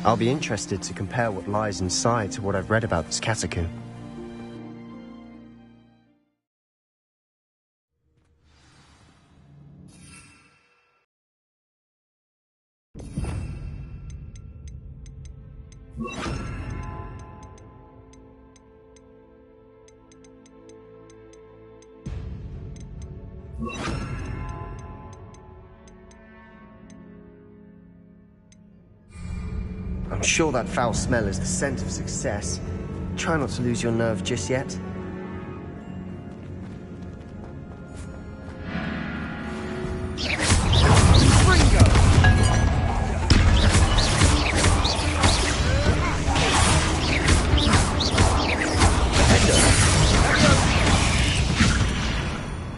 I'll be interested to compare what lies inside to what I've read about this catacomb. I'm sure that foul smell is the scent of success. Try not to lose your nerve just yet.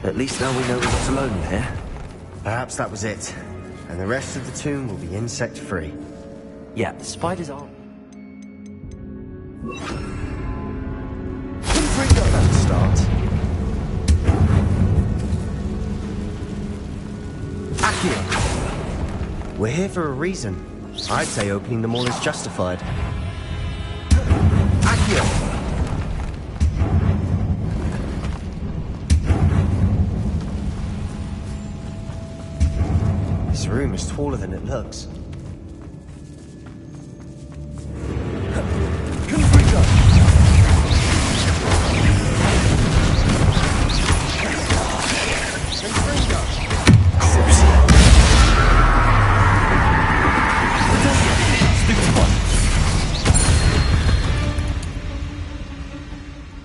At least now we know we're not alone in here. Perhaps that was it. And the rest of the tomb will be insect-free. Yeah, the spiders aren't. That's a start. Accio! We're here for a reason. I'd say opening them all is justified. Accio! This room is taller than it looks.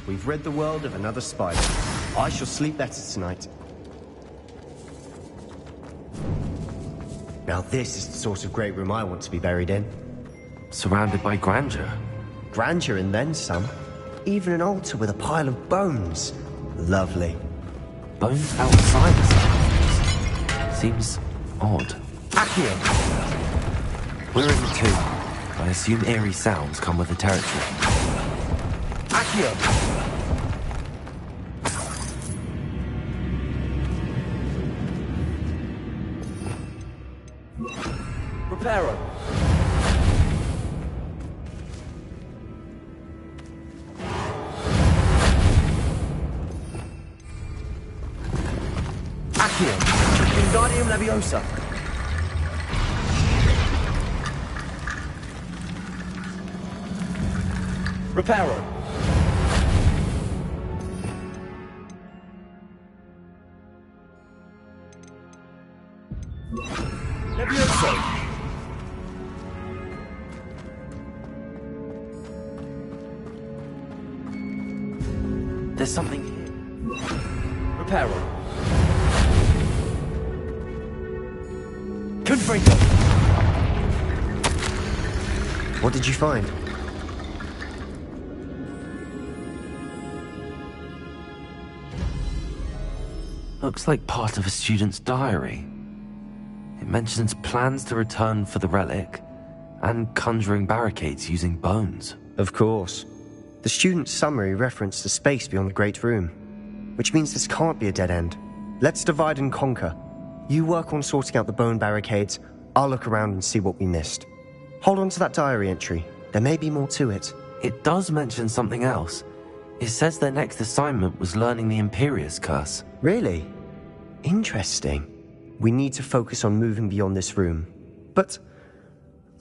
We've rid the world of another spider. I shall sleep better tonight. Now this is the sort of great room I want to be buried in. Surrounded by grandeur. Grandeur and then some. Even an altar with a pile of bones. Lovely. Bones outside the sarcophagus. Seems odd. Accio! We're in the tomb. I assume eerie sounds come with the territory. Accio! Reparo. Accio! Wingardium Leviosa! Reparo. Leviosa! There's something here. Reparo. Confringo! What did you find? Looks like part of a student's diary. It mentions plans to return for the relic and conjuring barricades using bones. Of course. The student's summary referenced a space beyond the Great Room, which means this can't be a dead end. Let's divide and conquer. You work on sorting out the bone barricades, I'll look around and see what we missed. Hold on to that diary entry. There may be more to it. It does mention something else. It says their next assignment was learning the Imperius Curse. Really? Interesting. We need to focus on moving beyond this room. But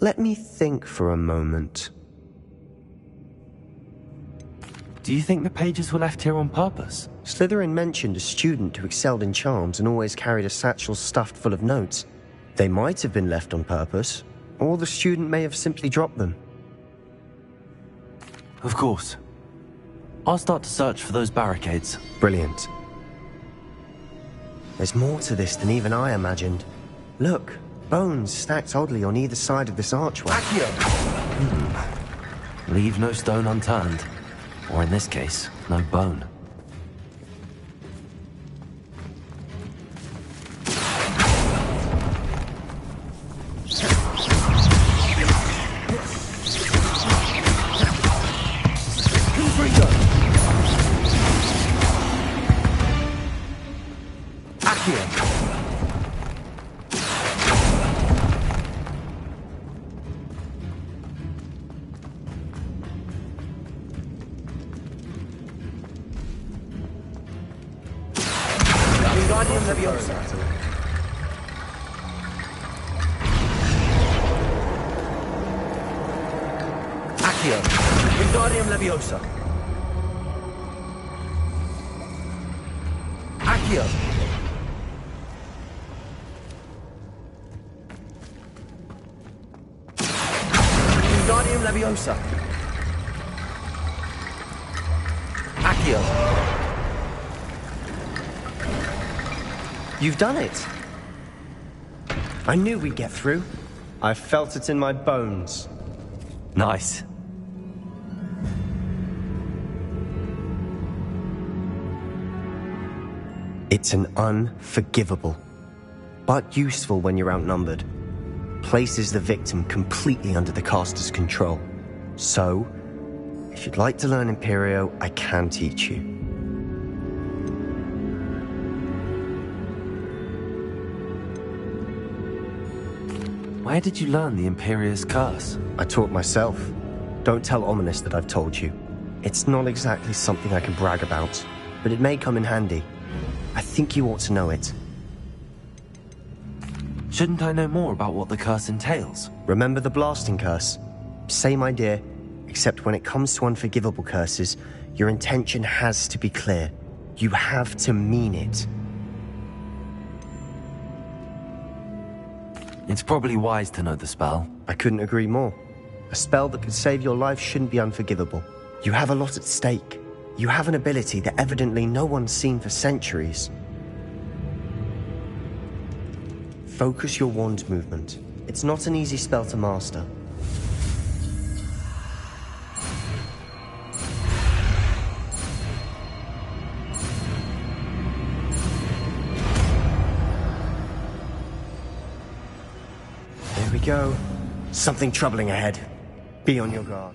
let me think for a moment. Do you think the pages were left here on purpose? Slytherin mentioned a student who excelled in charms and always carried a satchel stuffed full of notes. They might have been left on purpose, or the student may have simply dropped them. Of course. I'll start to search for those barricades. Brilliant. There's more to this than even I imagined. Look, bones stacked oddly on either side of this archway. Leave no stone unturned. Or in this case, no bone. Leviosa. Accio. Wingardium Leviosa. Accio. Wingardium Leviosa. Accio. You've done it. I knew we'd get through. I felt it in my bones. Nice. It's an unforgivable, but useful when you're outnumbered. Places the victim completely under the caster's control. So, if you'd like to learn Imperio, I can teach you. Where did you learn the Imperious Curse? I taught myself. Don't tell Ominous that I've told you. It's not exactly something I can brag about, but it may come in handy. I think you ought to know it. Shouldn't I know more about what the curse entails? Remember the blasting curse? Same idea, except when it comes to unforgivable curses, your intention has to be clear. You have to mean it. It's probably wise to know the spell. I couldn't agree more. A spell that could save your life shouldn't be unforgivable. You have a lot at stake. You have an ability that evidently no one's seen for centuries. Focus your wand movement. It's not an easy spell to master. There we go. Something troubling ahead. Be on your guard.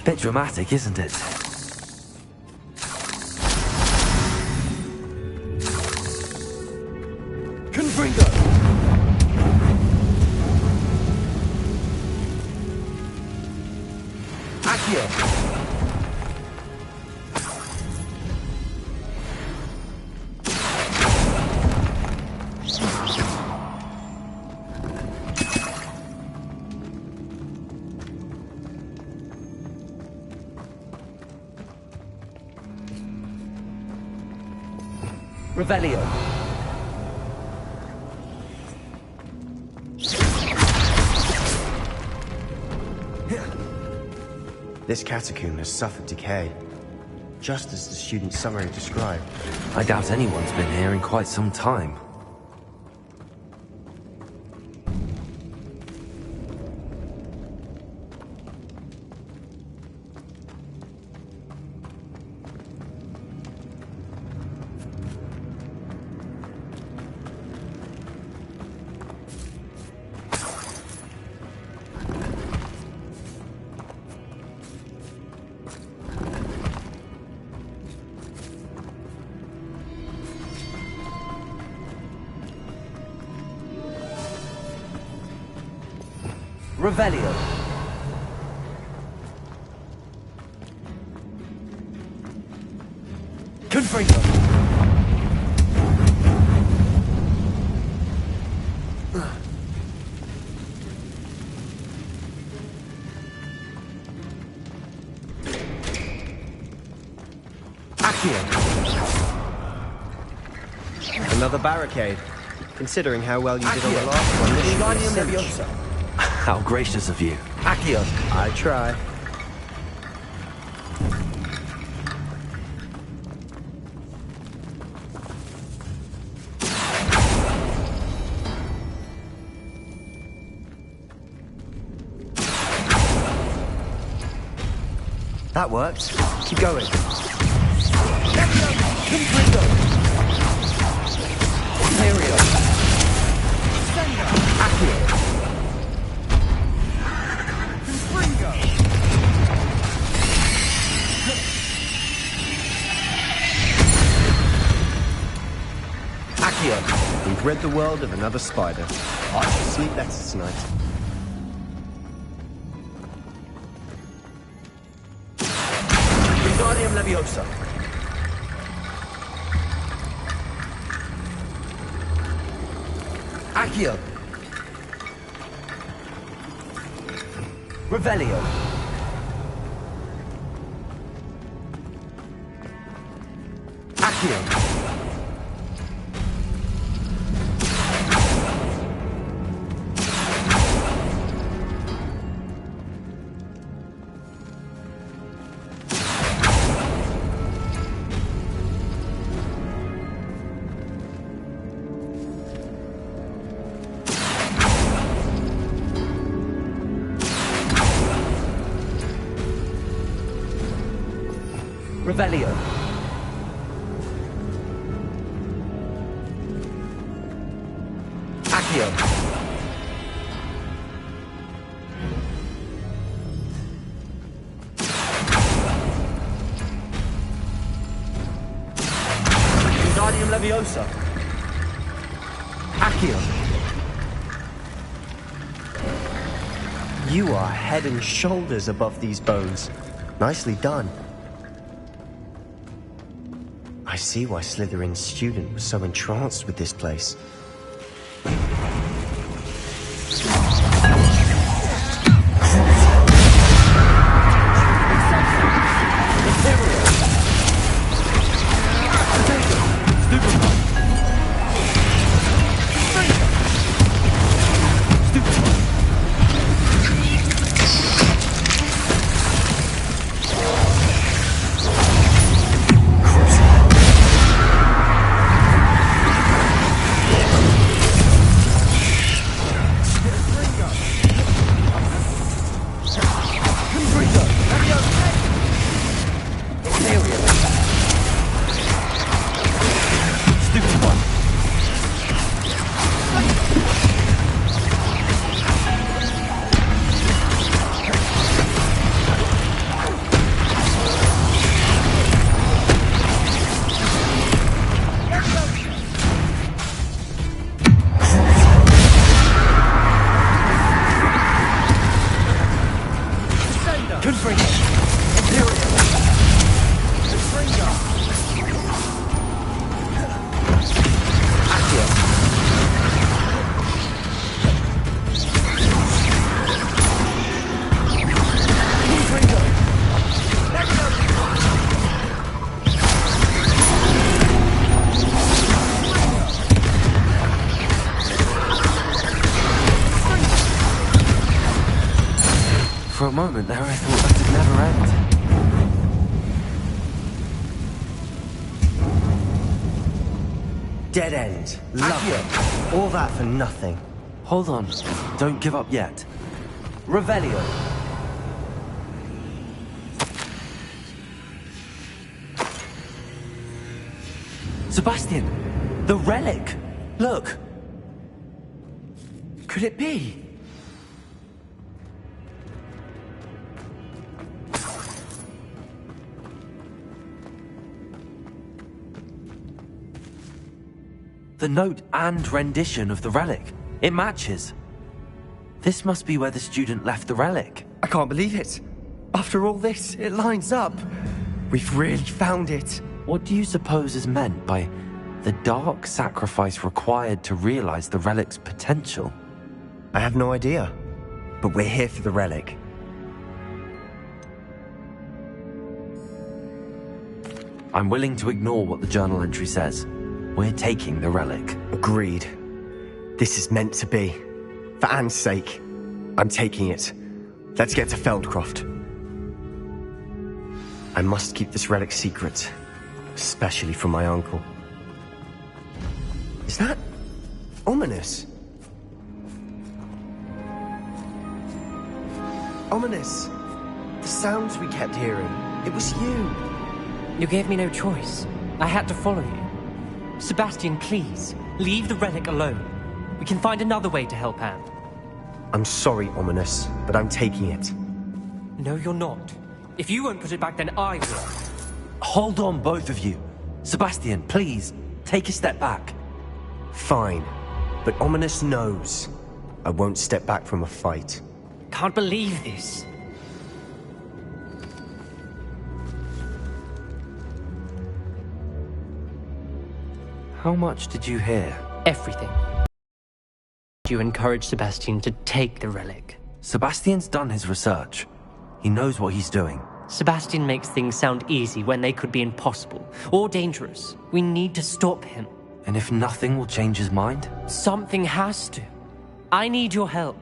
Bit dramatic, isn't it? Confringo! Accio! Revelio. This catacomb has suffered decay. just as the student's summary described. I doubt anyone's been here in quite some time. Revelio. Confringo. Accio. Another barricade. Considering how well you did on the last one, this should be a Wingardium cinch. Leviosa. How gracious of you. Accio. I try. That works. Keep going. Confringo. Imperio. Accio. Accio. We've rid the world of another spider. I shall sleep better tonight. Wingardium Leviosa. Accio. Revelio. Accio. Revelio. Accio. Wingardium Leviosa. Accio. You are head and shoulders above these bones. Nicely done. I see why Slytherin's student was so entranced with this place. For a moment there, I thought that would never end. dead end. Love it. All that for nothing. Hold on. Don't give up yet. Revelio. Sebastian! The relic! Look! Could it be? The note and rendition of the relic. It matches. This must be where the student left the relic. I can't believe it. After all this, it lines up. We've really found it. What do you suppose is meant by the dark sacrifice required to realize the relic's potential? I have no idea. But we're here for the relic. I'm willing to ignore what the journal entry says. We're taking the relic. Agreed. This is meant to be. For Anne's sake, I'm taking it. Let's get to Feldcroft. I must keep this relic secret, especially from my uncle. Is that ominous? Ominous! The sounds we kept hearing. It was you. You gave me no choice. I had to follow you. Sebastian, please, leave the relic alone. We can find another way to help Anne. I'm sorry, Ominous, but I'm taking it. No, you're not. If you won't put it back, then I will. Hold on, both of you. Sebastian, please, take a step back. Fine, but Ominous knows I won't step back from a fight. Can't believe this. How much did you hear? Everything. You encourage Sebastian to take the relic. Sebastian's done his research. He knows what he's doing. Sebastian makes things sound easy when they could be impossible or dangerous. We need to stop him. And if nothing will change his mind? Something has to. I need your help.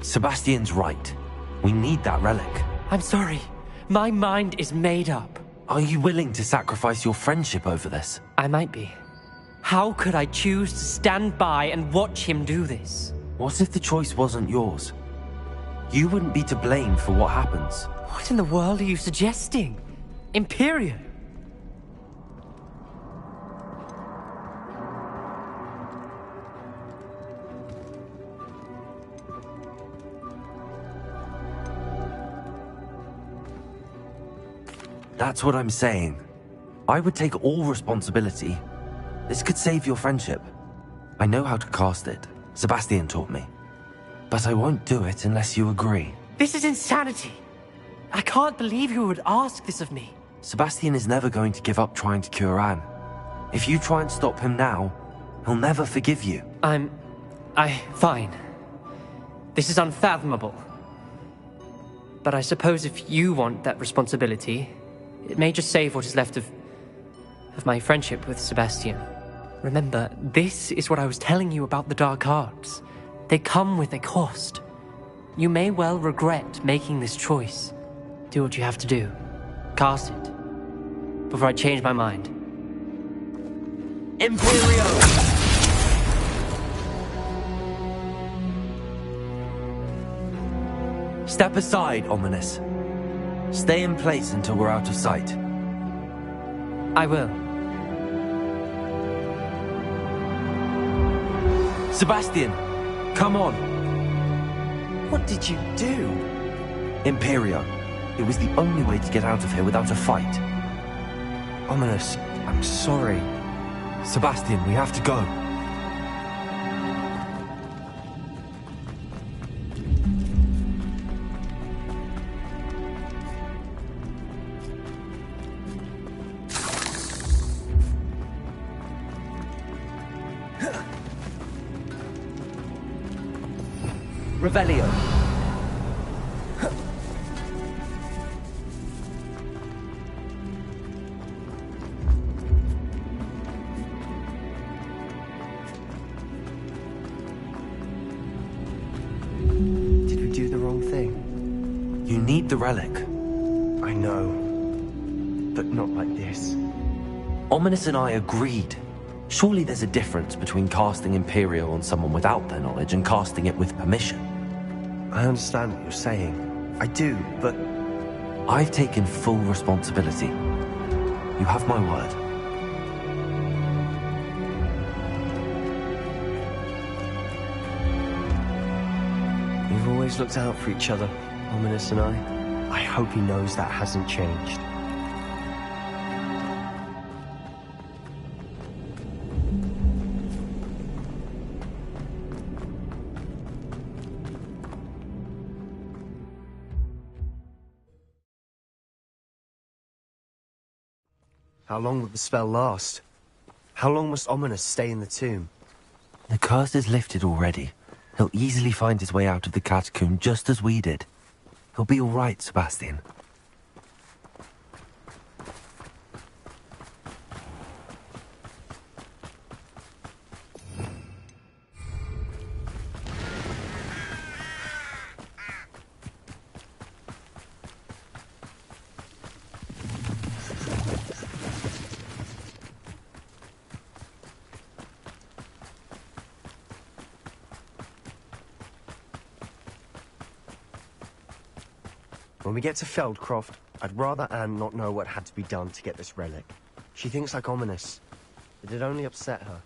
Sebastian's right. We need that relic. I'm sorry. My mind is made up. Are you willing to sacrifice your friendship over this? I might be. How could I choose to stand by and watch him do this? What if the choice wasn't yours? You wouldn't be to blame for what happens. What in the world are you suggesting? Imperium? That's what I'm saying. I would take all responsibility. This could save your friendship. I know how to cast it. Sebastian taught me. But I won't do it unless you agree. This is insanity. I can't believe you would ask this of me. Sebastian is never going to give up trying to cure Anne. If you try and stop him now, he'll never forgive you. Fine. This is unfathomable. But I suppose if you want that responsibility, it may just save what is left of my friendship with Sebastian. Remember, this is what I was telling you about the Dark Arts. They come with a cost. You may well regret making this choice. Do what you have to do. Cast it. Before I change my mind. Imperio! Step aside, Ominous. Stay in place until we're out of sight. I will. Sebastian, come on. What did you do? Imperio. It was the only way to get out of here without a fight. Ominous, I'm sorry. Sebastian, we have to go. Revelio. Did we do the wrong thing? You need the relic. I know. But not like this. Ominous and I agreed. Surely there's a difference between casting Imperio on someone without their knowledge and casting it with permission. I understand what you're saying. I do, but... I've taken full responsibility. You have my word. We've always looked out for each other, Ominous and I. I hope he knows that hasn't changed. How long will the spell last? How long must Ominous stay in the tomb? The curse is lifted already. He'll easily find his way out of the catacomb just as we did. He'll be all right, Sebastian. When we get to Feldcroft, I'd rather Anne not know what had to be done to get this relic. She thinks like Ominous. It'd only upset her.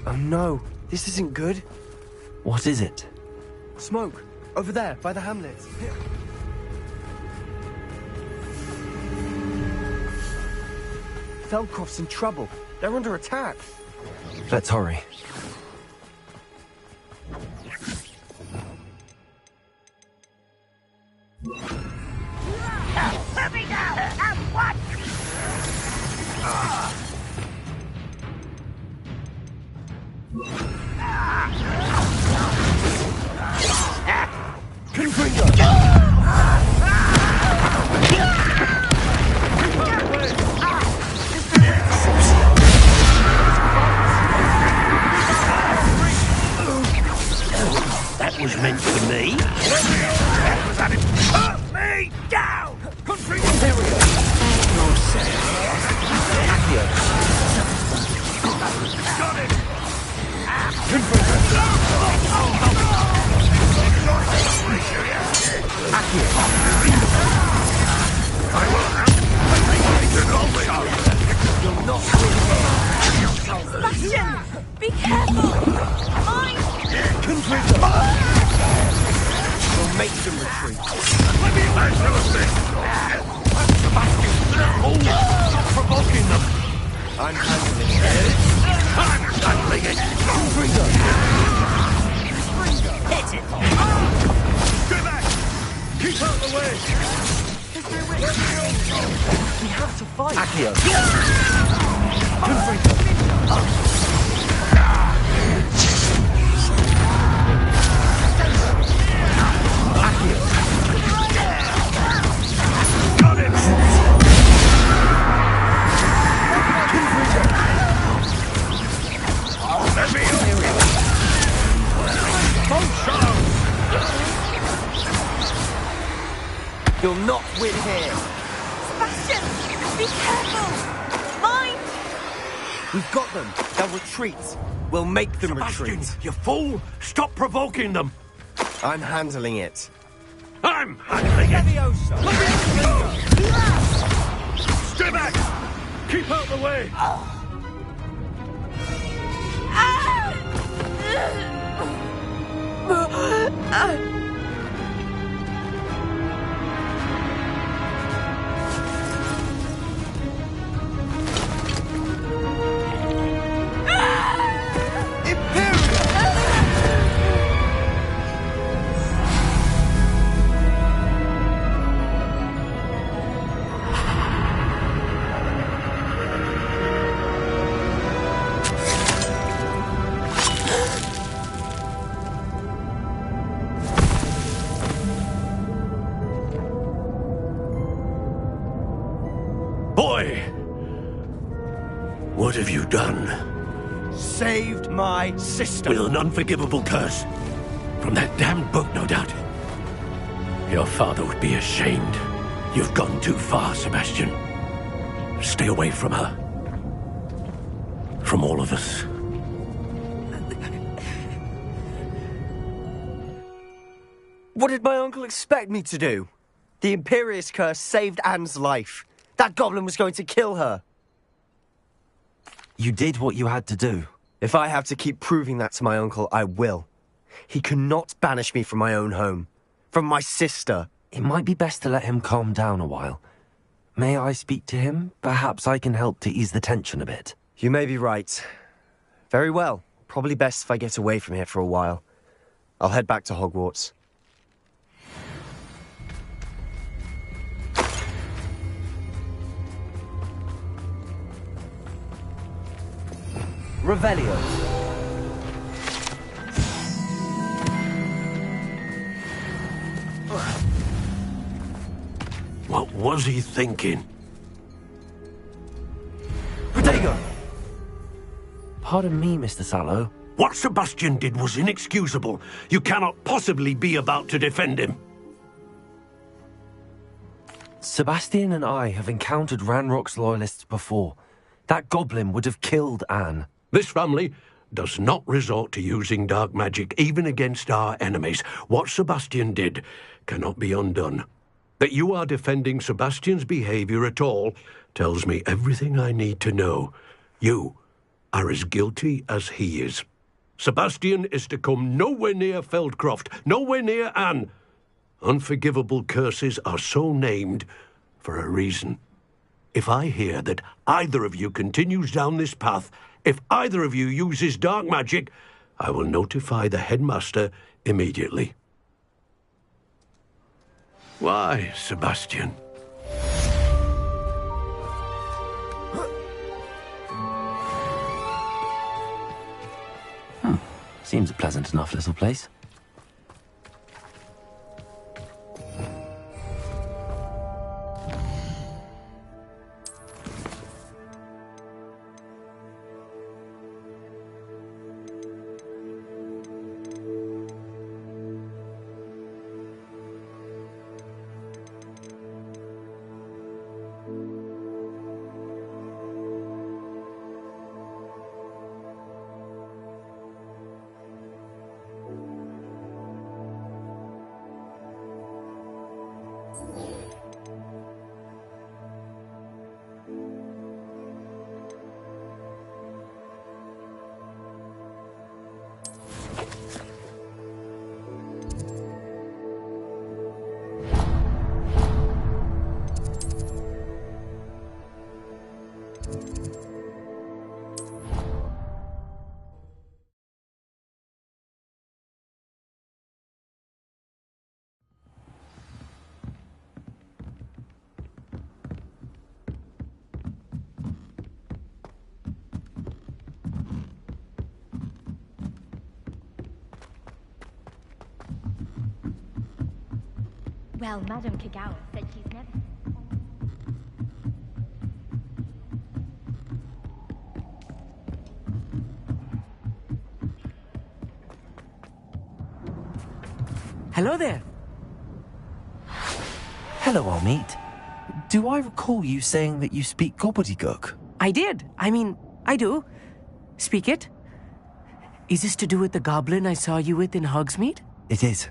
Oh no, this isn't good. What is it? Smoke, over there, by the hamlet. Feldcroft's in trouble. They're under attack. Let's hurry. Let me down! At what? That was meant for me. That was at it. Put me down! Country Imperial! Got it! Sebastian! Be careful! Mine! We'll make them retreat. Let me answer this! Sebastian! Oh! Stop provoking them! I'm handling it. I'm handling it! Hit it! Get back! Keep out the way! We have to fight. Accio! Got it! Let me You'll not win here. Sebastian! Be careful! Mine! We've got them. They'll retreat. We'll make them Sebastian, retreat. you fool! Stop provoking them! I'm handling it. I'm handling it! Stay back! Keep out the way! Boy! What have you done? Saved my sister. With an unforgivable curse. From that damned book, no doubt. Your father would be ashamed. You've gone too far, Sebastian. Stay away from her. From all of us. What did my uncle expect me to do? The Imperius curse saved Anne's life. That goblin was going to kill her. You did what you had to do. If I have to keep proving that to my uncle, I will. He cannot banish me from my own home. From my sister. It might be best to let him calm down a while. May I speak to him? Perhaps I can help to ease the tension a bit. You may be right. Very well. Probably best if I get away from here for a while. I'll head back to Hogwarts. Revelio. What was he thinking? Protego! Pardon me, Mr. Sallow. What Sebastian did was inexcusable. You cannot possibly be about to defend him. Sebastian and I have encountered Ranrock's loyalists before. That goblin would have killed Anne. This family does not resort to using dark magic even against our enemies. What Sebastian did cannot be undone. That you are defending Sebastian's behavior at all tells me everything I need to know. You are as guilty as he is. Sebastian is to come nowhere near Feldcroft, nowhere near Anne. Unforgivable curses are so named for a reason. If I hear that either of you continues down this path, if either of you uses dark magic, I will notify the headmaster immediately. Why, Sebastian? Seems a pleasant enough little place. Well, Madame Kagawa said she's never... Hello there. Hello, Amit. Do I recall you saying that you speak gobbledygook? I did. I mean, I do. Speak it. Is this to do with the goblin I saw you with in Hogsmeade? It is.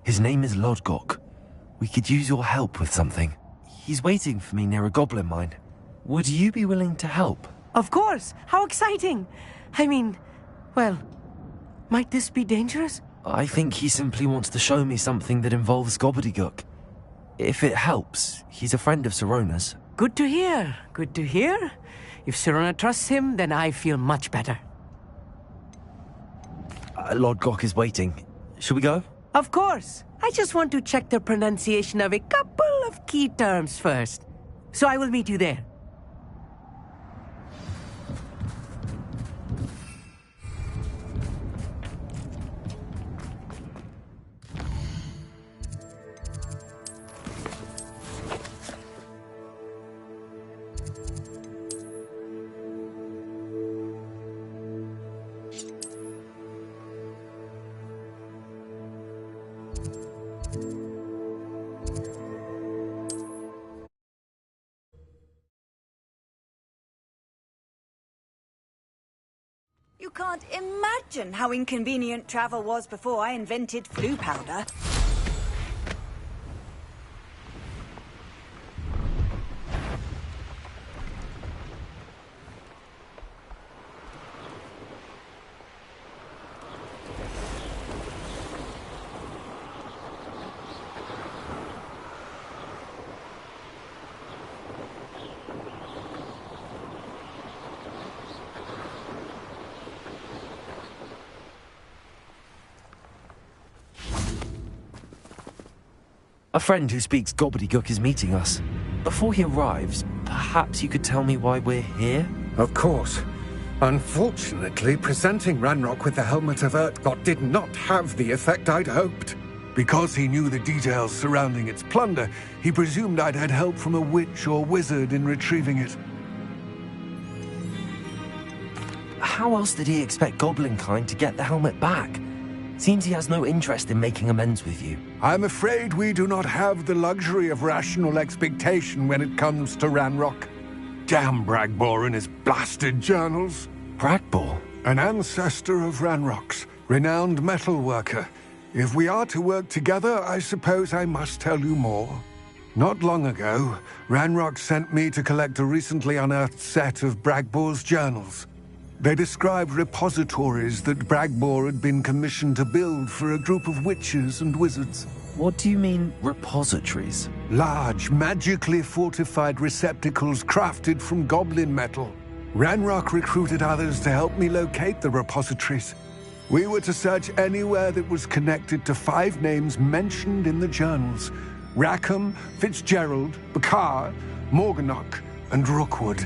His name is Lodgok. We could use your help with something. He's waiting for me near a goblin mine. Would you be willing to help? Of course. How exciting. I mean, well, might this be dangerous? I think he simply wants to show me something that involves gobbledygook. If it helps, he's a friend of Sirona's. Good to hear. Good to hear. If Sirona trusts him, then I feel much better. Lodgok is waiting. Shall we go? Of course. I just want to check the pronunciation of a couple of key terms first. So I will meet you there. You can't imagine how inconvenient travel was before I invented flu powder. A friend who speaks gobbledygook is meeting us. Before he arrives, perhaps you could tell me why we're here? Of course. Unfortunately, presenting Ranrock with the Helmet of Urtkot did not have the effect I'd hoped. Because he knew the details surrounding its plunder, he presumed I'd had help from a witch or wizard in retrieving it. How else did he expect Goblinkind to get the helmet back? Seems he has no interest in making amends with you. I'm afraid we do not have the luxury of rational expectation when it comes to Ranrock. Damn Bragbor and his blasted journals. Bragbor? An ancestor of Ranrock's, renowned metal worker. If we are to work together, I suppose I must tell you more. Not long ago, Ranrock sent me to collect a recently unearthed set of Bragbor's journals. They described repositories that Bragbor had been commissioned to build for a group of witches and wizards. What do you mean, repositories? Large, magically fortified receptacles crafted from goblin metal. Ranrock recruited others to help me locate the repositories. We were to search anywhere that was connected to 5 names mentioned in the journals: Rackham, Fitzgerald, Bakar, Morganach, and Rookwood.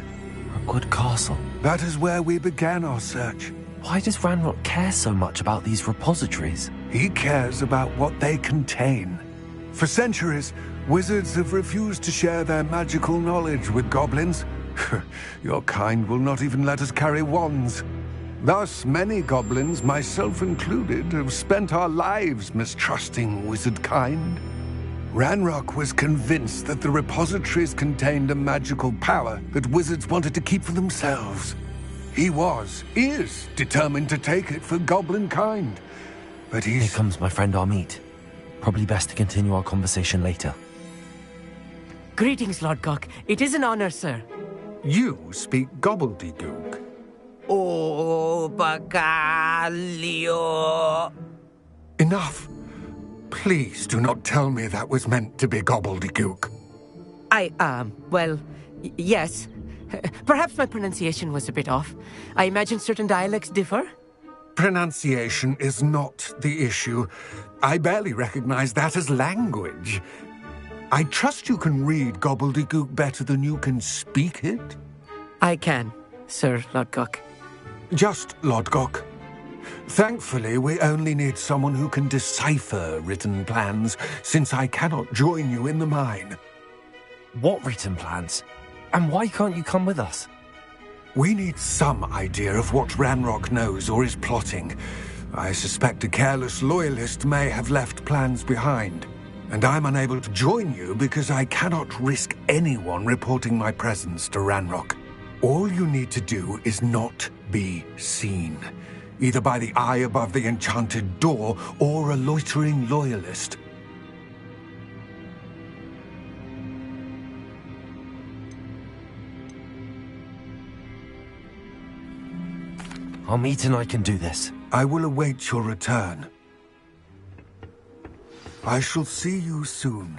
Rookwood Castle. That is where we began our search. Why does Ranrock care so much about these repositories? He cares about what they contain. For centuries, wizards have refused to share their magical knowledge with goblins. Your kind will not even let us carry wands. Thus, many goblins, myself included, have spent our lives mistrusting wizard kind. Ranrock was convinced that the repositories contained a magical power that wizards wanted to keep for themselves. He is determined to take it for goblin kind. But Here comes my friend Amit. Probably best to continue our conversation later. Greetings, Lodgok. It is an honor, sir. You speak gobbledygook. Oh, Bagalio. Enough. Please do not tell me that was meant to be gobbledygook. Well, yes. Perhaps my pronunciation was a bit off. I imagine certain dialects differ. Pronunciation is not the issue. I barely recognize that as language. I trust you can read gobbledygook better than you can speak it? I can, Sir Lodgok. Just Lodgok. Thankfully, we only need someone who can decipher written plans, since I cannot join you in the mine. What written plans? And why can't you come with us? We need some idea of what Ranrock knows or is plotting. I suspect a careless loyalist may have left plans behind. And I'm unable to join you because I cannot risk anyone reporting my presence to Ranrock. All you need to do is not be seen. Either by the eye above the enchanted door or a loitering loyalist. Armit and I can do this. I will await your return. I shall see you soon.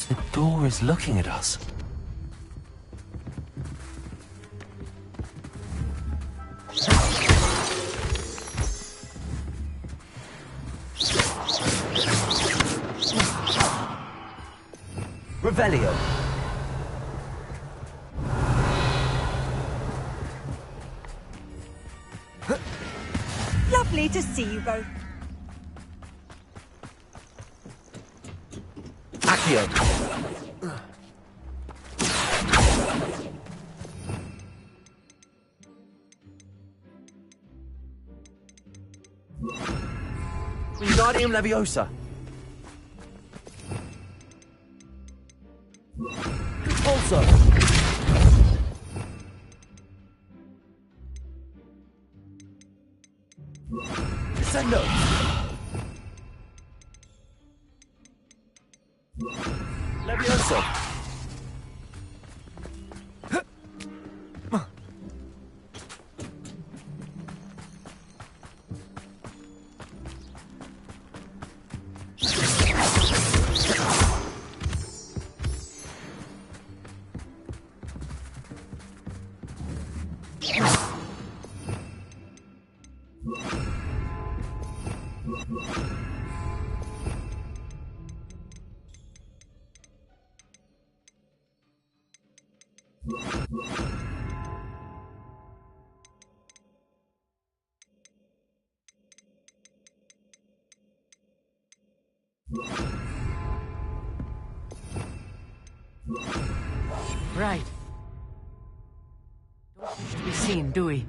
The door is looking at us. Revelio. Lovely to see you both. Accio. Wingardium Leviosa. Also. Descendo. Leviosa. Right. Don't wish to be seen, do we?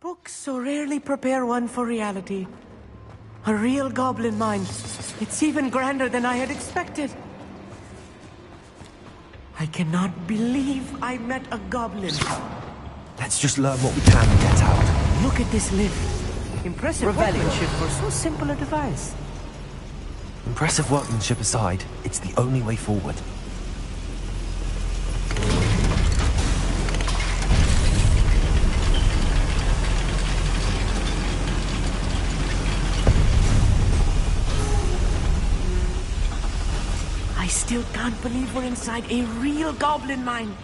Books so rarely prepare one for reality. A real goblin mind. It's even grander than I had expected. I cannot believe I met a goblin. Let's just learn what we can and get out. Look at this lift. Impressive workmanship for so simple a device. Impressive workmanship aside, it's the only way forward. I still can't believe we're inside a real goblin mine.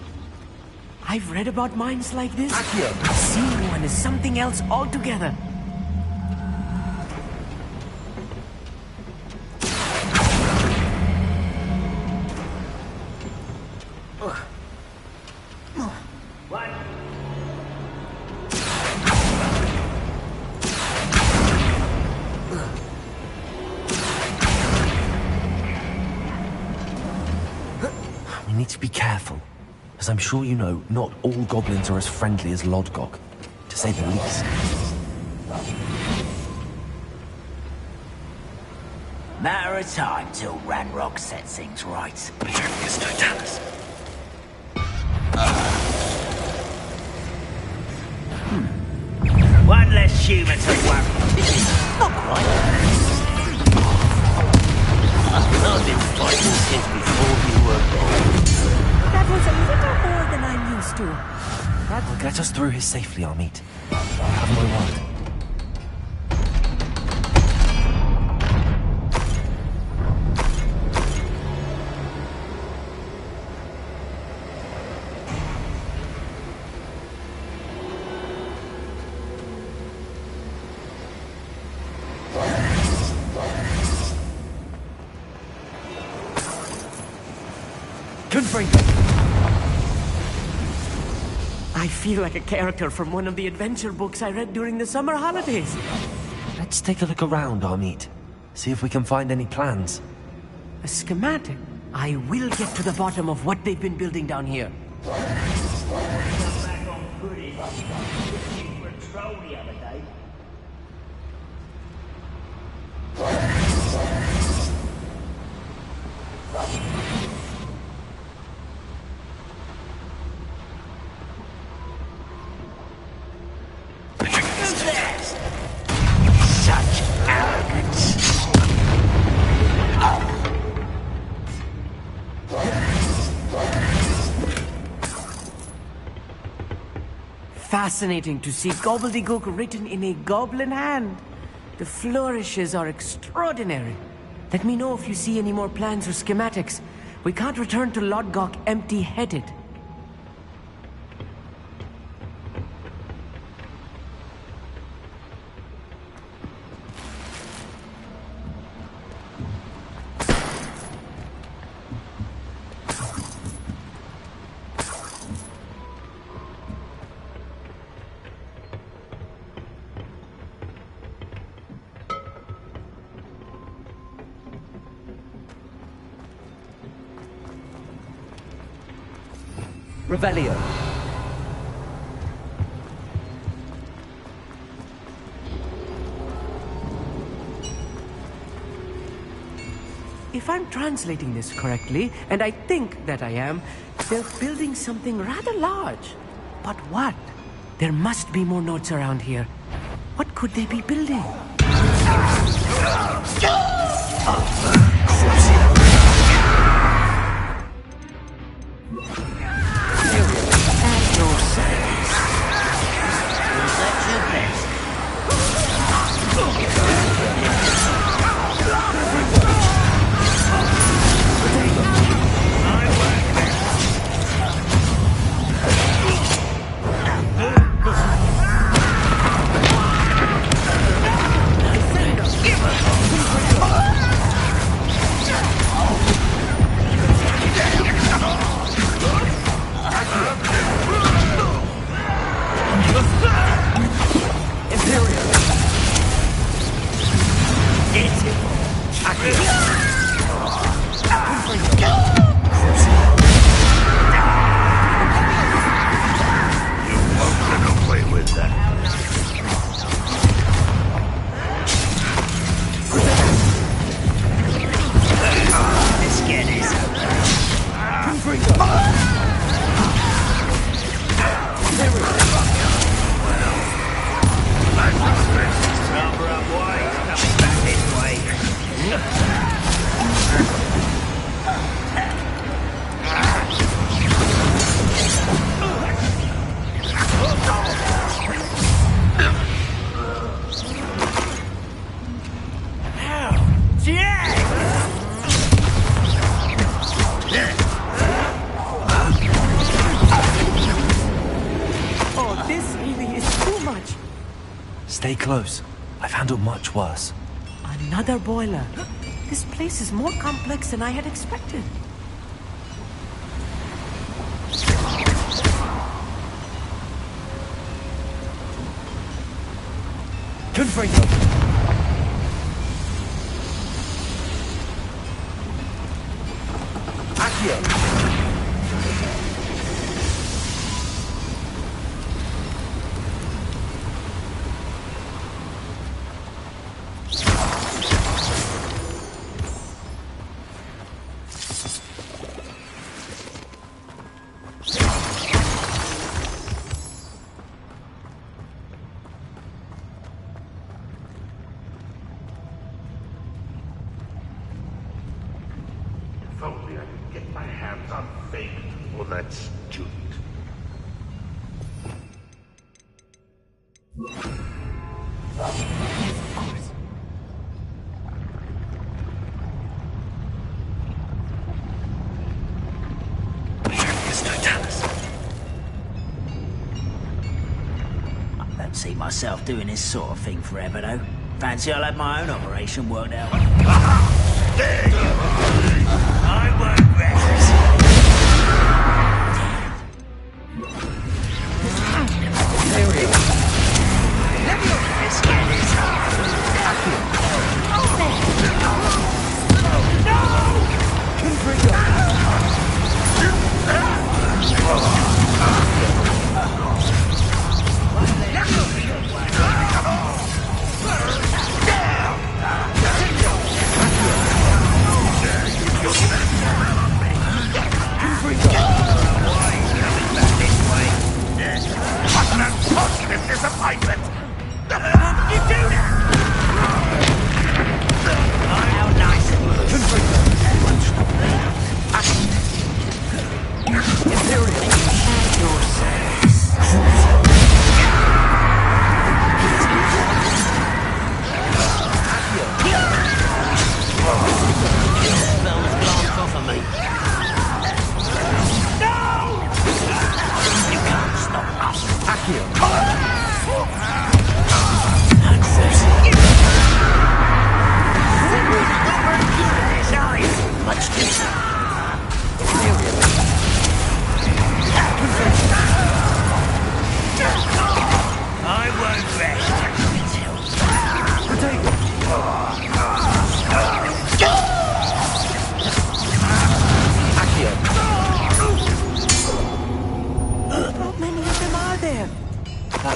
I've read about mines like this. Accio. Seeing one is something else altogether. We need to be careful. As I'm sure you know, not all goblins are as friendly as Lodgok, to say the least. Matter of time till Ranrock sets things right. Petrificus Totalis. One less human to worry. This is not right. I've been fighting since before you were born. That was a little more than I'm used to. That will get us through here safely, Armit. Have my word. I feel like a character from one of the adventure books I read during the summer holidays. I Let's take a look around, Amit. See if we can find any plans. A schematic? I will get to the bottom of what they've been building down here. Fascinating to see gobbledygook written in a goblin hand. The flourishes are extraordinary. Let me know if you see any more plans or schematics. We can't return to Lodgok empty-headed. Revelio. If I'm translating this correctly, and I think that I am, they're building something rather large. But what? There must be more nodes around here. What could they be building? Stay close. I've handled much worse. Another boiler. This place is more complex than I had expected. Confringo. Accio. If only I could get my hands on Fate or that student. I don't see myself doing this sort of thing forever, though. Fancy I'll have my own operation worked out. There you are! I won't rest! Let's get this.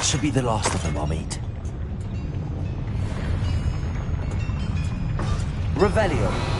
That should be the last of them I'll meet. Revelio.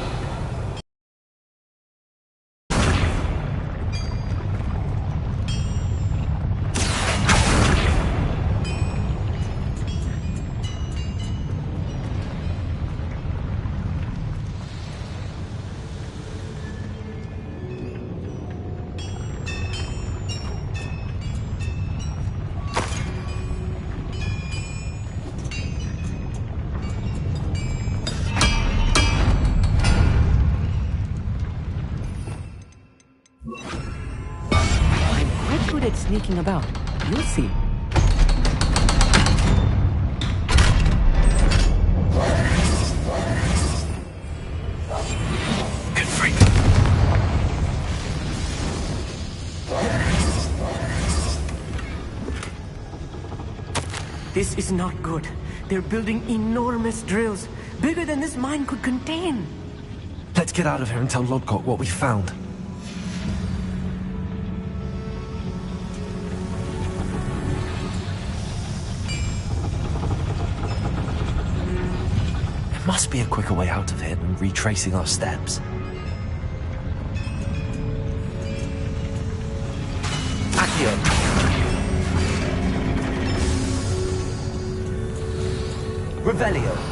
Good at sneaking about. You'll see. Good freak. This is not good. They're building enormous drills, bigger than this mine could contain. Let's get out of here and tell Lodgok what we found. There must be a quicker way out of here than retracing our steps. Accio. Revelio.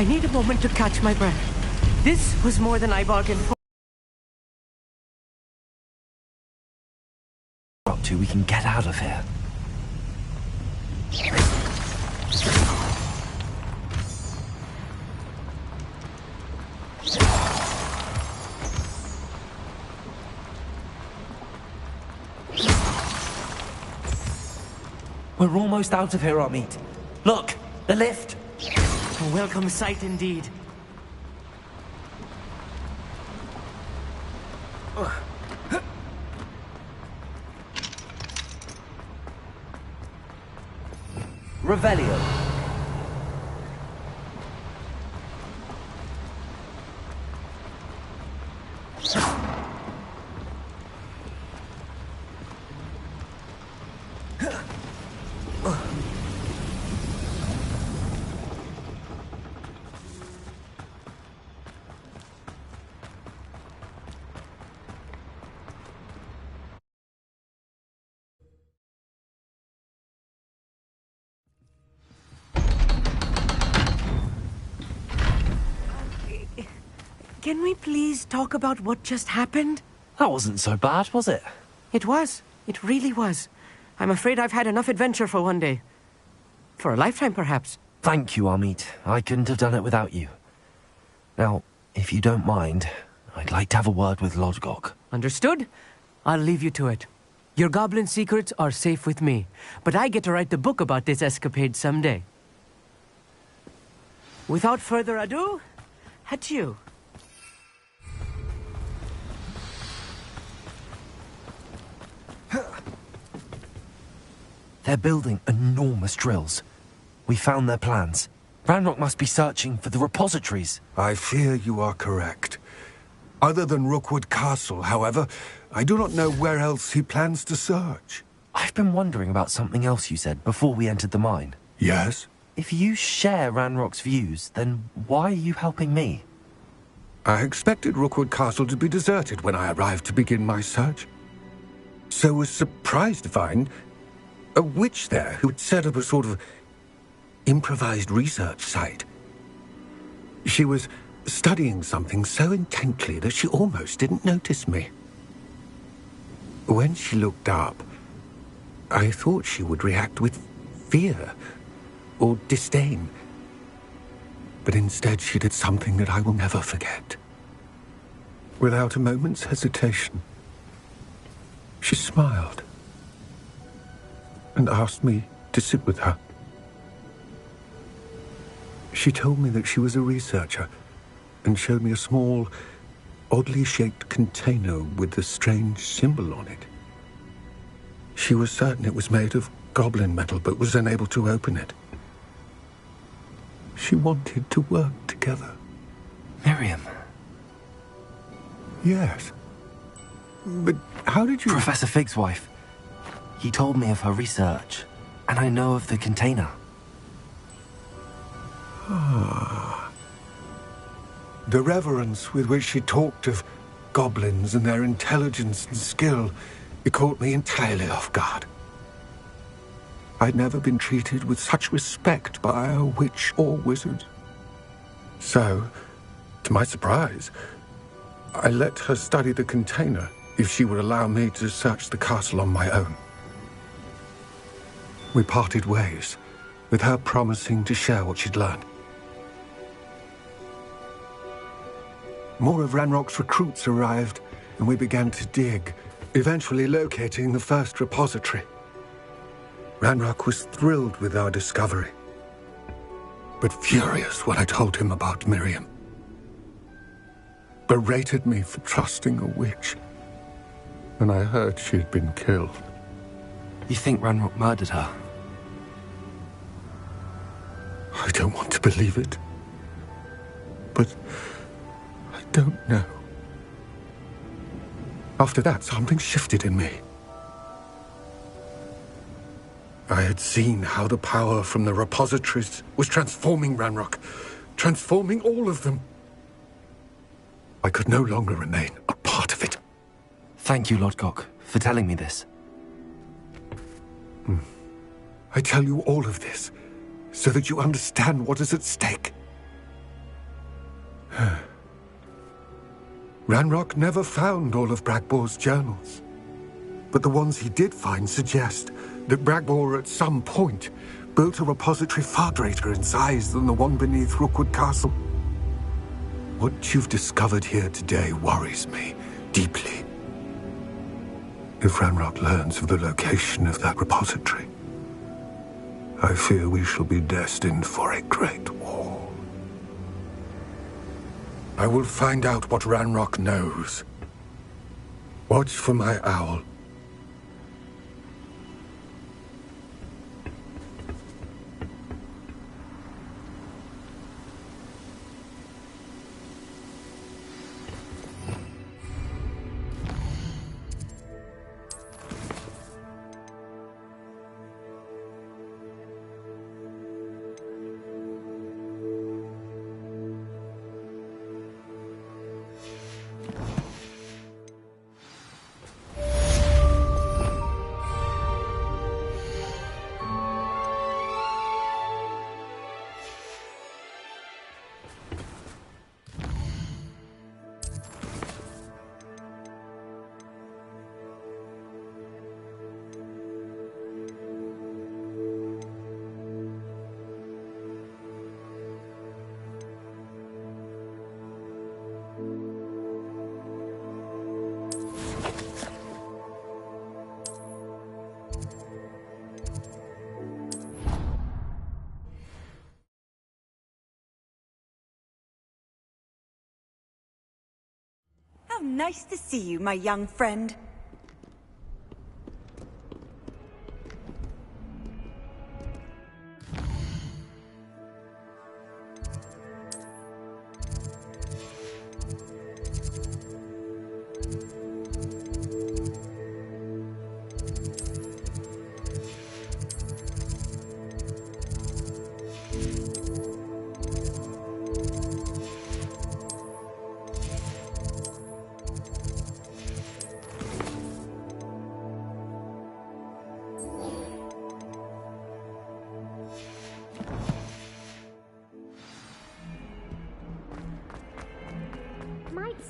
I need a moment to catch my breath. This was more than I bargained for. Up to, we can get out of here. We're almost out of here, Amit. Look, the lift. A welcome sight indeed. Revelio. Can we please talk about what just happened? That wasn't so bad, was it? It was. It really was. I'm afraid I've had enough adventure for one day. For a lifetime, perhaps. Thank you, Amit. I couldn't have done it without you. Now, if you don't mind, I'd like to have a word with Lodgok. Understood? I'll leave you to it. Your goblin secrets are safe with me, but I get to write the book about this escapade someday. Without further ado, adieu. They're building enormous drills. We found their plans. Ranrock must be searching for the repositories. I fear you are correct. Other than Rookwood Castle, however, I do not know where else he plans to search. I've been wondering about something else you said before we entered the mine. Yes? If you share Ranrock's views, then why are you helping me? I expected Rookwood Castle to be deserted when I arrived to begin my search. So was surprised to find a witch there who had set up a sort of improvised research site. She was studying something so intently that she almost didn't notice me. When she looked up, I thought she would react with fear or disdain. But instead she did something that I will never forget. Without a moment's hesitation, she smiled and asked me to sit with her. She told me that she was a researcher and showed me a small, oddly shaped container with a strange symbol on it. She was certain it was made of goblin metal, but was unable to open it. She wanted to work together. Miriam. Yes. But how did you... Professor Fig's wife. He told me of her research, and I know of the container. Ah. The reverence with which she talked of goblins and their intelligence and skill, it caught me entirely off guard. I'd never been treated with such respect by a witch or wizard. So, to my surprise, I let her study the container if she would allow me to search the castle on my own. We parted ways, with her promising to share what she'd learned. More of Ranrock's recruits arrived, and we began to dig, eventually locating the first repository. Ranrock was thrilled with our discovery, but furious when I told him about Miriam. Berated me for trusting a witch, and I heard she had been killed. You think Ranrock murdered her? I don't want to believe it, but I don't know. After that, something shifted in me. I had seen how the power from the repositories was transforming Ranrock, transforming all of them. I could no longer remain a part of it. Thank you, Lodgok, for telling me this. I tell you all of this so that you understand what is at stake. Ranrock never found all of Bragbor's journals. But the ones he did find suggest that Bragbor at some point built a repository far greater in size than the one beneath Rookwood Castle. What you've discovered here today worries me deeply. If Ranrock learns of the location of that repository, I fear we shall be destined for a great war. I will find out what Ranrock knows. Watch for my owl. How nice to see you, my young friend.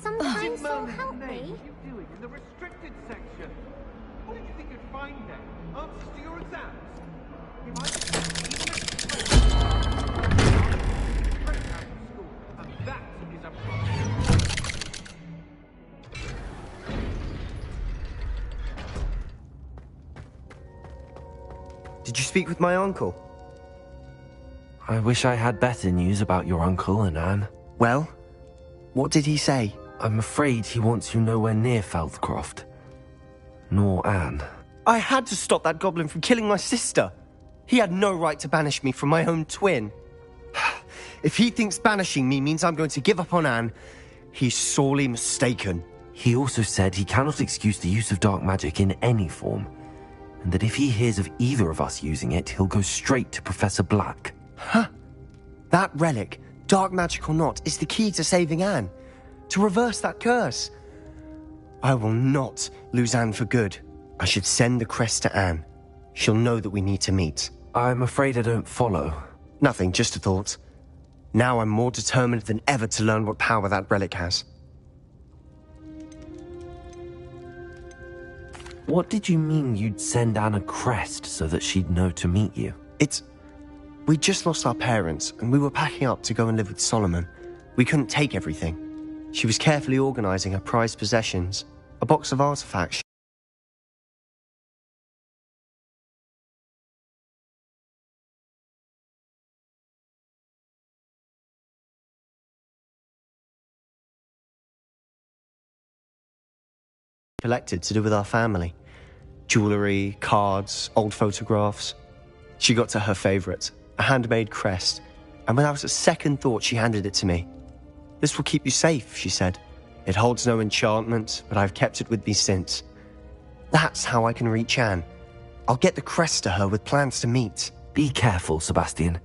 Sometimes so help me. What are you doing in the restricted section? What did you think you'd find there? Answers to your exams? If I straight out of school, and that is a problem. Did you speak with my uncle? I wish I had better news about your uncle and Anne. Well, what did he say? I'm afraid he wants you nowhere near Feldcroft. Nor Anne. I had to stop that goblin from killing my sister. He had no right to banish me from my own twin. If he thinks banishing me means I'm going to give up on Anne, he's sorely mistaken. He also said he cannot excuse the use of dark magic in any form, and that if he hears of either of us using it, he'll go straight to Professor Black. Huh? That relic, dark magic or not, is the key to saving Anne. To reverse that curse. I will not lose Anne for good. I should send the crest to Anne. She'll know that we need to meet. I'm afraid I don't follow. Nothing, just a thought. Now I'm more determined than ever to learn what power that relic has. What did you mean you'd send Anne a crest so that she'd know to meet you? We just lost our parents, and we were packing up to go and live with Solomon. We couldn't take everything. She was carefully organizing her prized possessions, a box of artifacts. Collected to do with our family. Jewelry, cards, old photographs. She got to her favorite, a handmade crest, and without a second thought she handed it to me. This will keep you safe, she said. It holds no enchantment, but I've kept it with me since. That's how I can reach Anne. I'll get the crest to her with plans to meet. Be careful, Sebastian.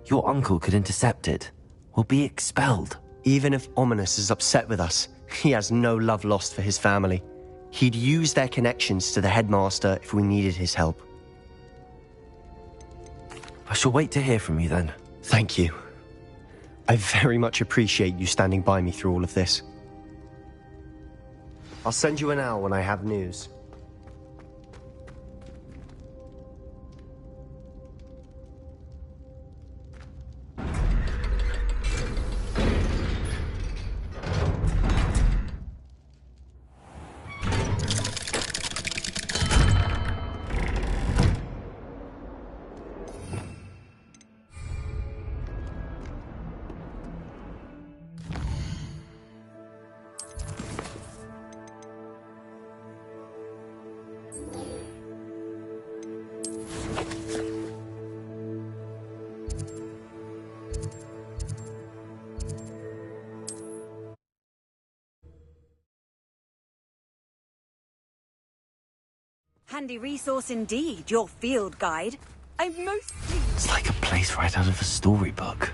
Your uncle could intercept it. We'll be expelled. Even if Ominous is upset with us, he has no love lost for his family. He'd use their connections to the headmaster if we needed his help. I shall wait to hear from you then. Thank you. I very much appreciate you standing by me through all of this. I'll send you an owl when I have news. Handy resource indeed, your field guide. I'm most pleased. It's like a place right out of a storybook.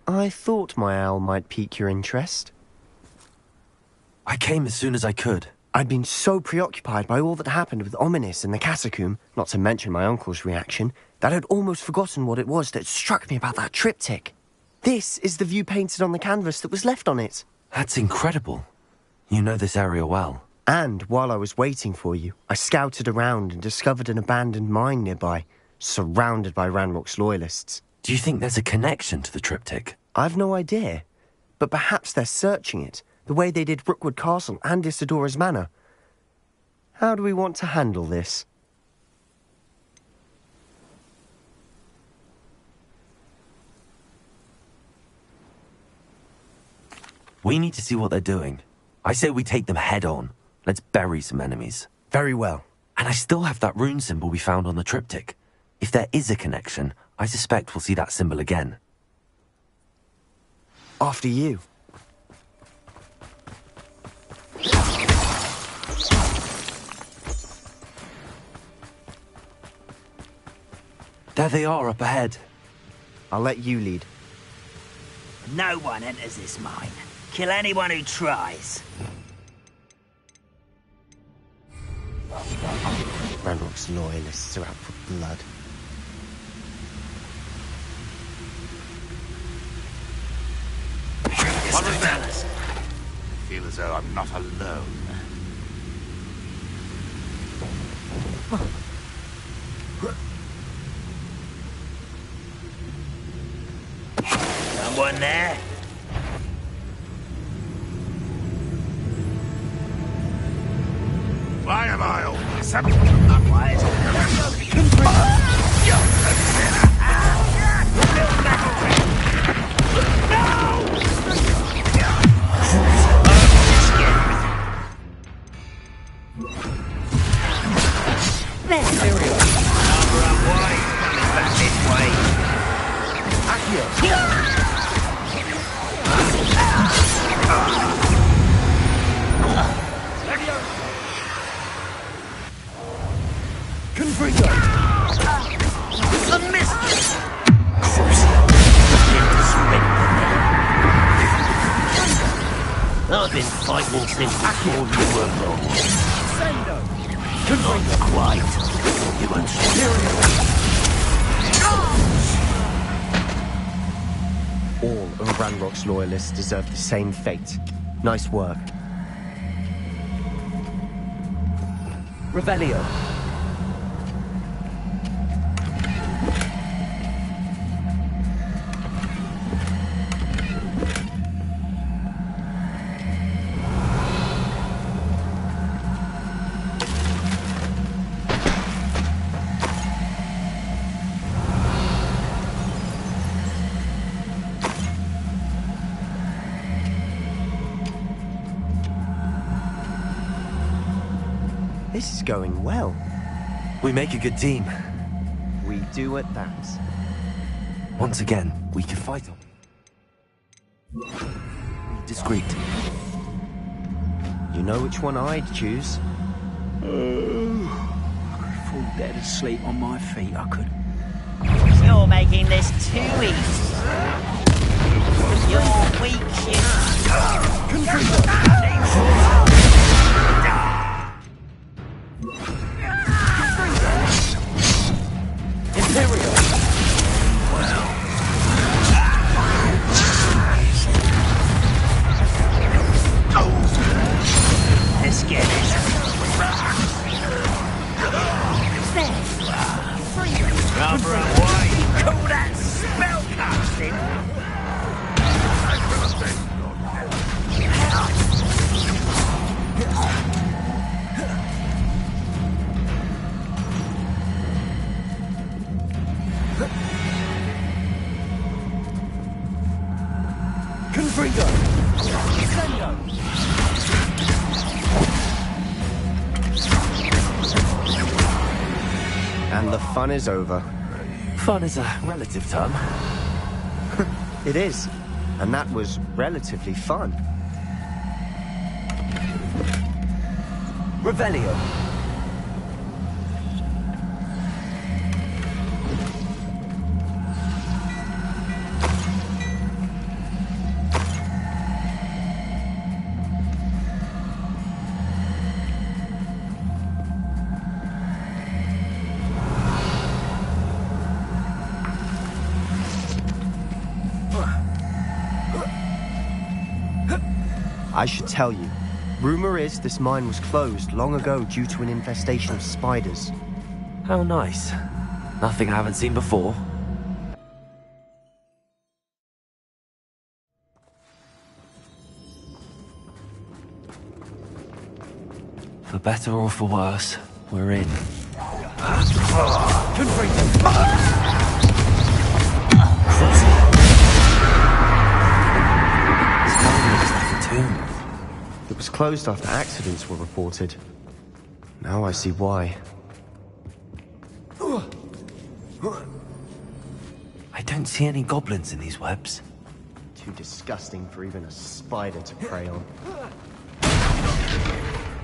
I thought my owl might pique your interest. I came as soon as I could. I'd been so preoccupied by all that happened with Ominis and the catacomb, not to mention my uncle's reaction, that I'd almost forgotten what it was that struck me about that triptych. This is the view painted on the canvas that was left on it. That's incredible. You know this area well. And while I was waiting for you, I scouted around and discovered an abandoned mine nearby, surrounded by Ranrock's loyalists. Do you think there's a connection to the triptych? I've no idea, but perhaps they're searching it, the way they did Rookwood Castle and Isidora's Manor. How do we want to handle this? We need to see what they're doing. I say we take them head on. Let's bury some enemies. Very well. And I still have that rune symbol we found on the triptych. If there is a connection, I suspect we'll see that symbol again. After you. There they are up ahead. I'll let you lead. No one enters this mine. Kill anyone who tries. Ranrock's loyalists are out for blood. What was that? I feel as though I'm not alone. Someone there? Why am I always I've been fighting since before you were born. Not quite. You weren't All of Ranrock's loyalists deserve the same fate. Nice work. Revelio. This is going well. We make a good team. We do at that. Once again, we can fight them. Discreet. You know which one I'd choose? I could fall dead asleep on my feet, I could. You're making this too easy. You're weak, Imperial. Let's get it. Rather away. Call that spellcasting. Confringo. Incendio. And the fun is over. Fun is a relative term. It is. And that was relatively fun. Revelio. I should tell you. Rumor is this mine was closed long ago due to an infestation of spiders. How nice. Nothing I haven't seen before. For better or for worse, we're in. It was closed after accidents were reported. Now I see why. I don't see any goblins in these webs. Too disgusting for even a spider to prey on.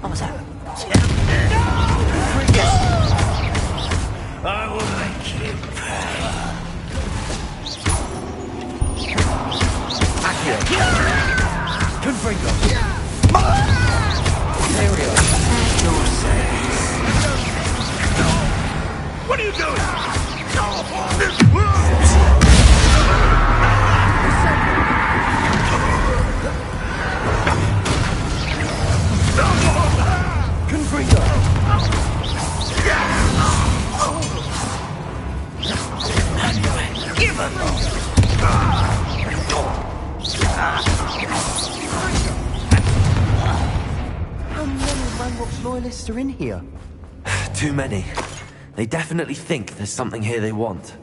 What was that? I will make you pay. Confringo. Imperial. What are you doing? Confringo. Give it. How many Ranrock's loyalists are in here? Too many. They definitely think there's something here they want.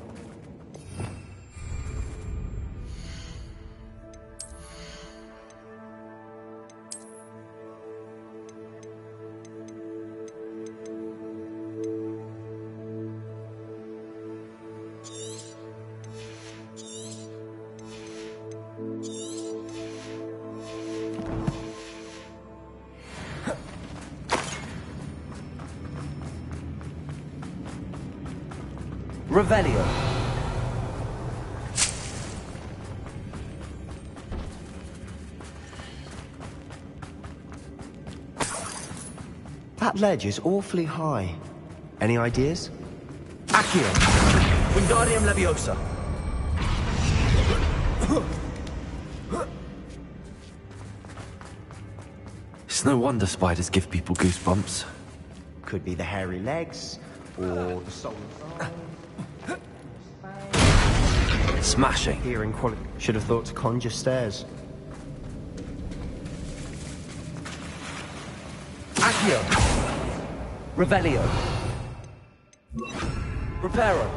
Revelio. That ledge is awfully high. Any ideas? Accio. Wingardium Leviosa. It's no wonder spiders give people goosebumps. Could be the hairy legs, or the soul. Smashing. Hearing quality. Should have thought to conjure stairs. Accio. Revelio. Reparo.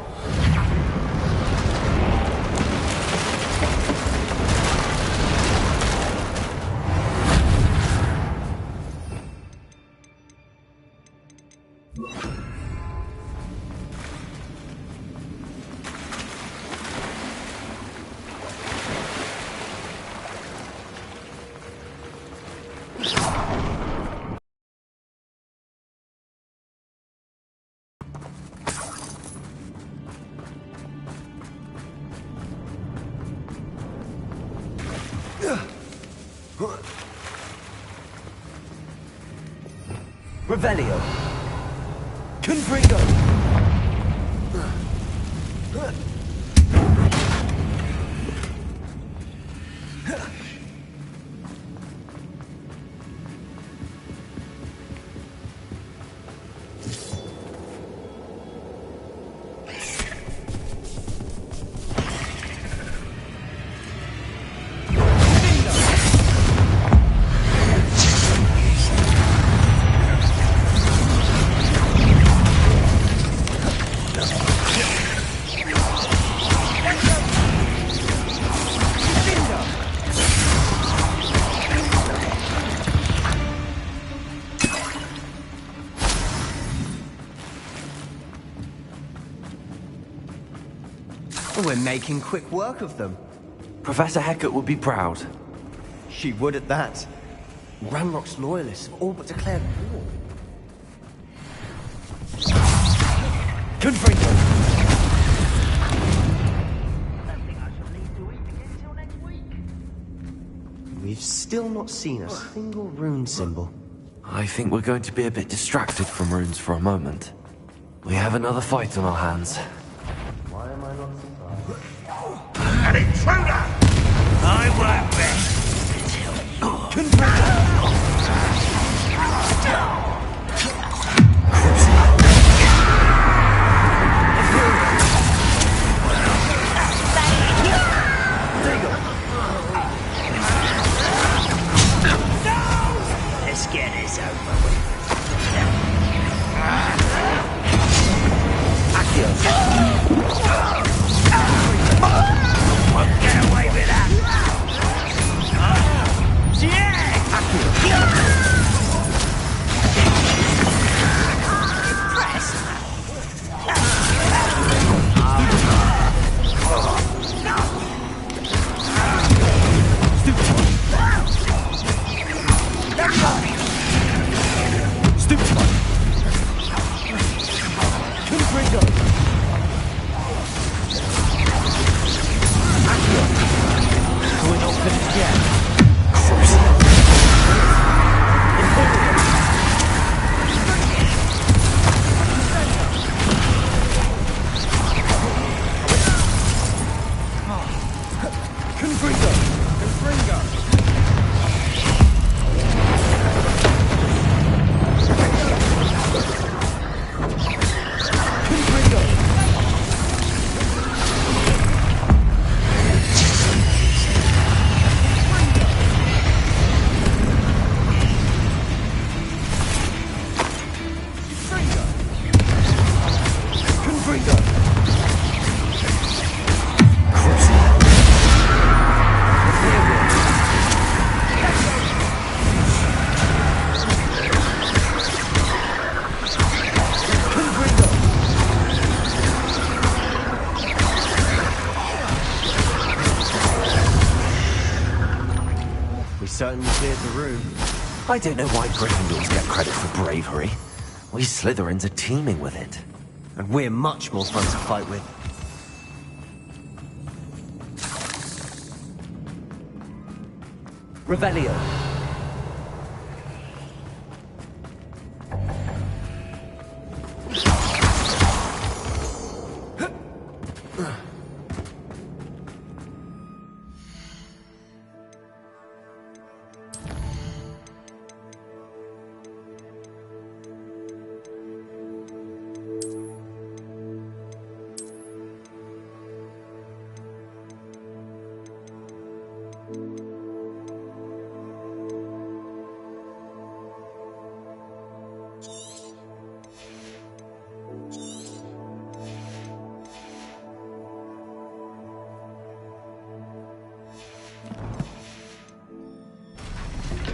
Revelio. Confringo. We're making quick work of them. Professor Hecat would be proud. She would at that. Ranrock's loyalists have all but declared war. Confringo. We've still not seen a single rune symbol. I think we're going to be a bit distracted from runes for a moment. We have another fight on our hands. Why am I not surprised? An intruder! I won't Let's get this over with. Won't get away with that. Certainly cleared the room. I don't know why Gryffindors get credit for bravery. We Slytherins are teeming with it. And we're much more fun to fight with. Revelio.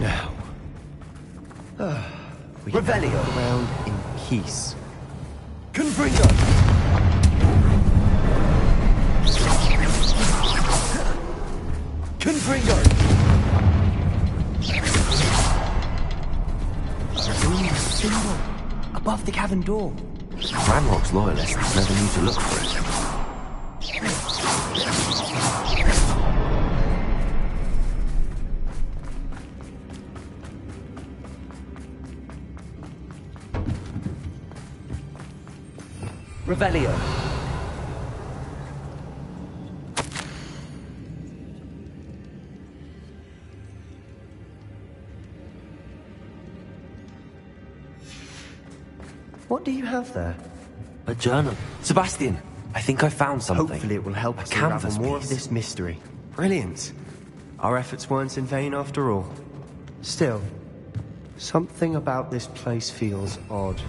Now, we can Revelio. walk around in peace. Confringo. Confringo. A symbol above the cavern door. Ranrock's loyalists never knew to look for it. Revelio. What do you have there? A journal. Sebastian, I think I found something. Hopefully it will help us canvas unravel more piece. of this mystery. Brilliant. Our efforts weren't in vain after all. Still, something about this place feels odd.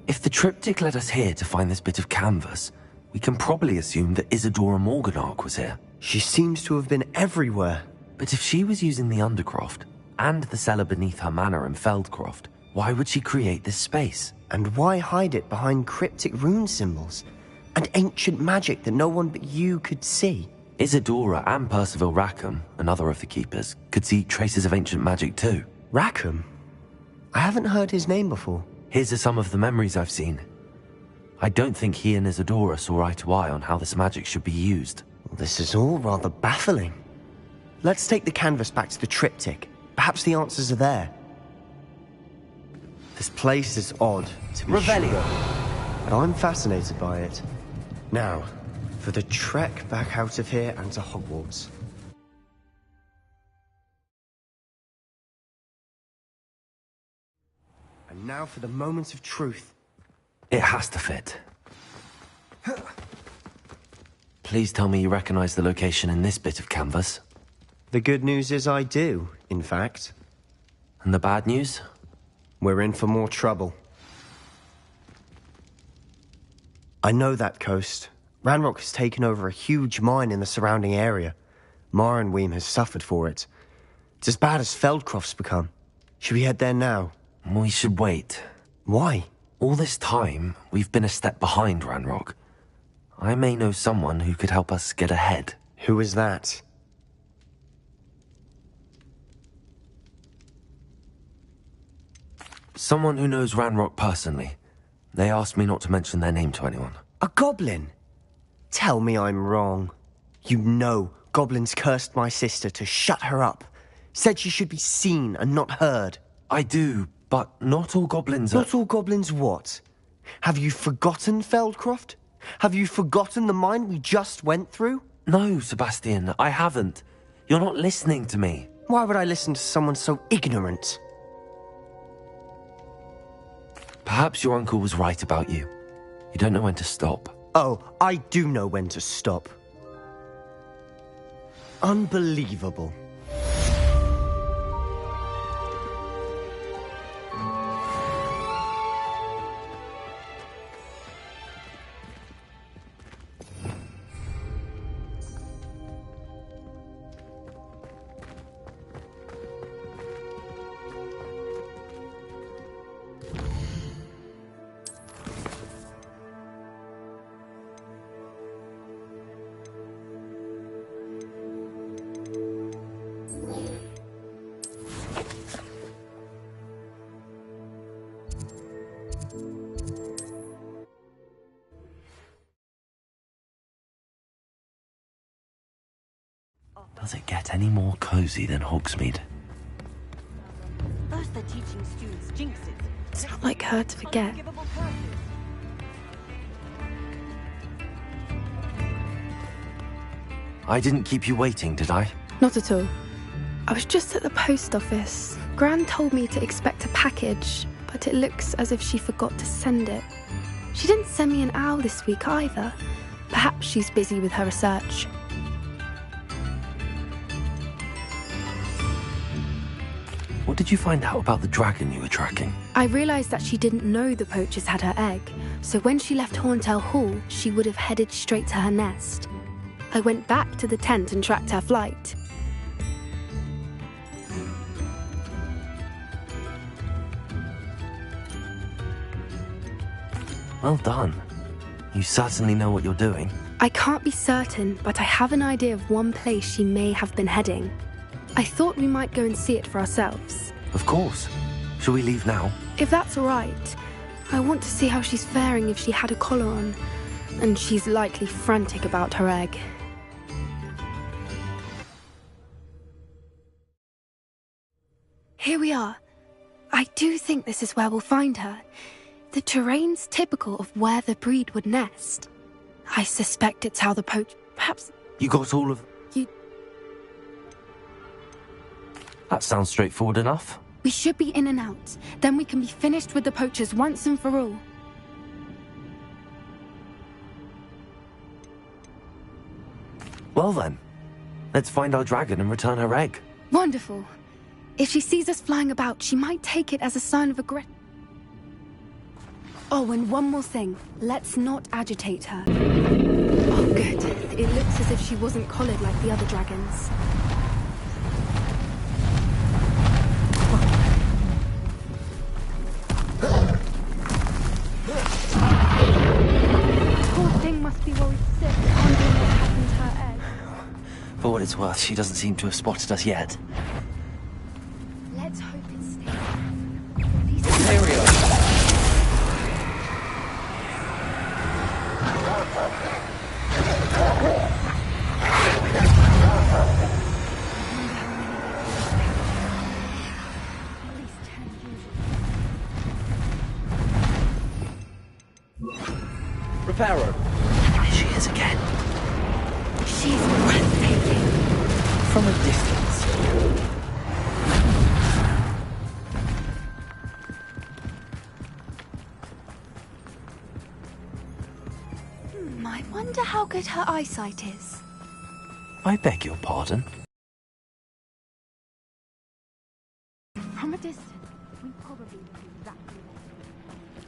If the triptych led us here to find this bit of canvas, we can probably assume that Isadora Morganach was here. She seems to have been everywhere. But if she was using the Undercroft, and the cellar beneath her manor in Feldcroft, why would she create this space? And why hide it behind cryptic rune symbols? And ancient magic that no one but you could see? Isadora and Percival Rackham, another of the Keepers, could see traces of ancient magic too. Rackham? I haven't heard his name before. His are some of the memories I've seen. I don't think he and Isadora saw eye to eye on how this magic should be used. Well, this is all rather baffling. Let's take the canvas back to the triptych. Perhaps the answers are there. This place is odd, to be Revelio. sure, but I'm fascinated by it. Now, for the trek back out of here and to Hogwarts. And now for the moment of truth. It has to fit. Please tell me you recognize the location in this bit of canvas. The good news is I do, in fact. And the bad news? We're in for more trouble. I know that coast. Ranrock has taken over a huge mine in the surrounding area. Marrenweem has suffered for it. It's as bad as Feldcroft's become. Should we head there now? We should wait. Why? All this time, we've been a step behind Ranrock. I may know someone who could help us get ahead. Who is that? Someone who knows Ranrock personally. They asked me not to mention their name to anyone. A goblin? Tell me I'm wrong. You know goblins cursed my sister to shut her up. Said she should be seen and not heard. I do, but not all goblins are... Not all goblins what? Have you forgotten Feldcroft? Have you forgotten the mine we just went through? No, Sebastian, I haven't. You're not listening to me. Why would I listen to someone so ignorant? Perhaps your uncle was right about you. You don't know when to stop. Oh, I do know when to stop. Unbelievable. Does it get any more cozy than Hogsmeade? First they're teaching students jinxes. It's not like her to forget. I didn't keep you waiting, did I? Not at all. I was just at the post office. Gran told me to expect a package, but it looks as if she forgot to send it. She didn't send me an owl this week either. Perhaps she's busy with her research. What did you find out about the dragon you were tracking? I realised that she didn't know the poachers had her egg, so when she left Horntail Hall, she would have headed straight to her nest. I went back to the tent and tracked her flight. Well done. You certainly know what you're doing. I can't be certain, but I have an idea of one place she may have been heading. I thought we might go and see it for ourselves. Of course. Shall we leave now? If that's all right. I want to see how she's faring if she had a collar on. And she's likely frantic about her egg. Here we are. I do think this is where we'll find her. The terrain's typical of where the breed would nest. I suspect it's how the perhaps... You got all of... You... That sounds straightforward enough. We should be in and out. Then we can be finished with the poachers once and for all. Well then, let's find our dragon and return her egg. Wonderful. If she sees us flying about, she might take it as a sign of aggression. Oh, and one more thing. Let's not agitate her. Oh, good. It looks as if she wasn't collared like the other dragons. Poor thing must be worried sick, wondering what happened to her egg. For what it's worth, she doesn't seem to have spotted us yet. Let's hope it stays. Imperial! Reparo! There she is again. She's breathtaking. From a distance. I wonder how good her eyesight is. I beg your pardon? From a distance, we probably do exactly that.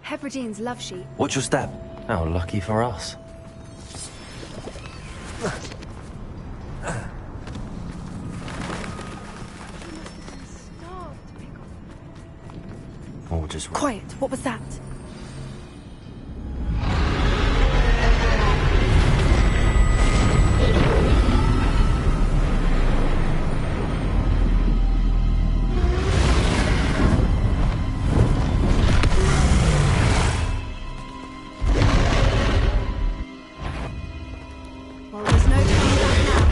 Hebridean's love sheep. What's your step? How lucky for us. Or just... Quiet, what was that? Well, there's no turning back now.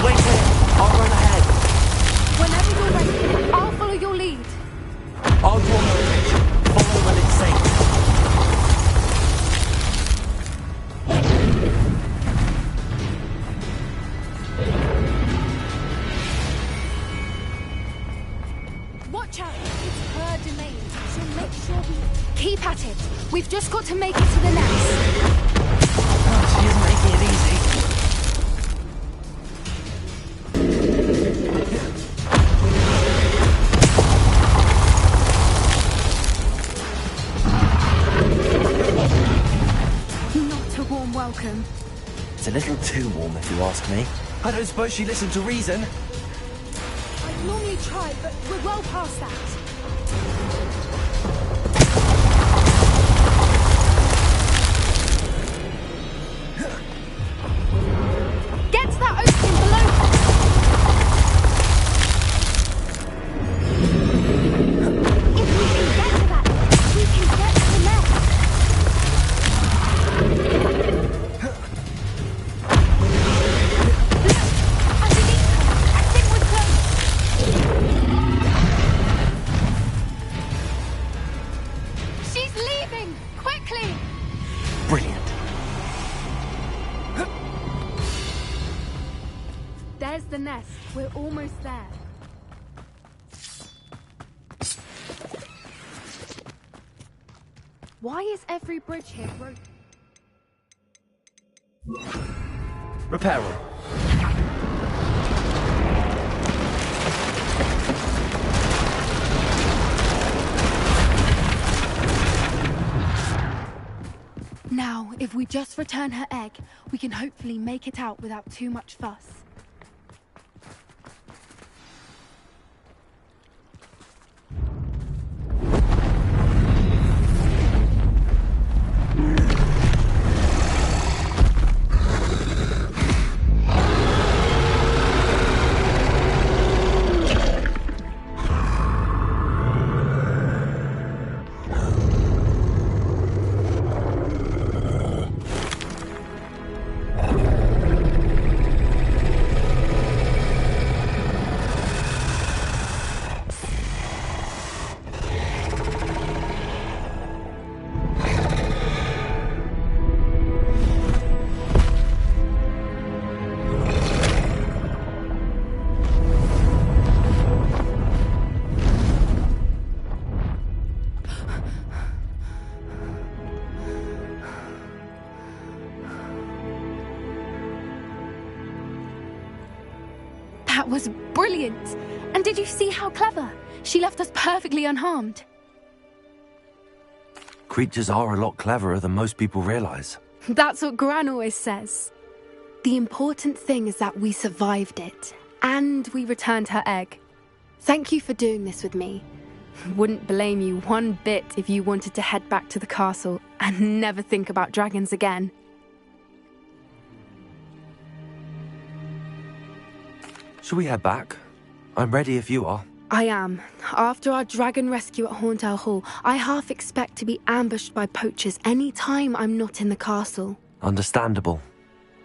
Wait here! I'll run ahead. Whenever you're ready, I'll follow your lead. I'll draw her attention. Follow when it's safe. Watch out! It's her domain, so make sure we... Keep at it! We've just got to make it to the nest! She isn't making it easy. Not a warm welcome. It's a little too warm, if you ask me. I don't suppose she listened to reason. I'd normally try, but we're well past that. Get to that opening below! If we can get to that, we can get to the nest. Underneath her, I think we're close. She's leaving! Quickly! Brilliant. There's the nest. We're almost there. Why is every bridge here broken? Reparo. Now, if we just return her egg, we can hopefully make it out without too much fuss. That was brilliant. And did you see how clever? She left us perfectly unharmed. Creatures are a lot cleverer than most people realize. That's what Gran always says. The important thing is that we survived it, and we returned her egg. Thank you for doing this with me. Wouldn't blame you one bit if you wanted to head back to the castle and never think about dragons again. Shall we head back? I'm ready if you are. I am. After our dragon rescue at Horndale Hall, I half expect to be ambushed by poachers any time I'm not in the castle. Understandable.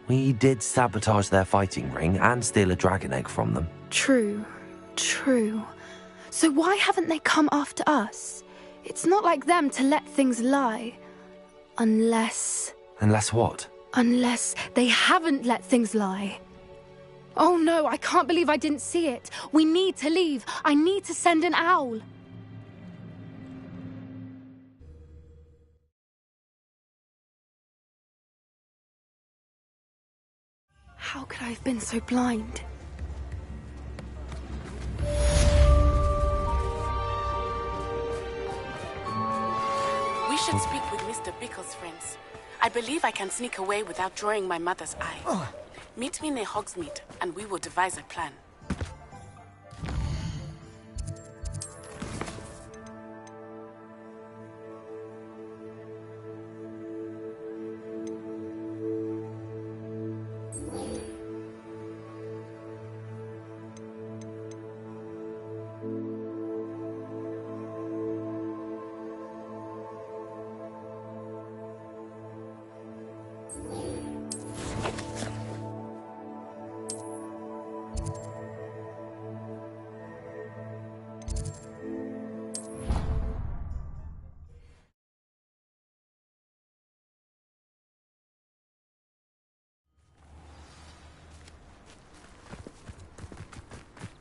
We did sabotage their fighting ring and steal a dragon egg from them. True. So why haven't they come after us? It's not like them to let things lie. Unless... Unless what? Unless they haven't let things lie. Oh no, I can't believe I didn't see it. We need to leave. I need to send an owl. How could I have been so blind? We should speak with Mr. Bickle's friends. I believe I can sneak away without drawing my mother's eye. Meet me near Hogsmeade, and we will devise a plan.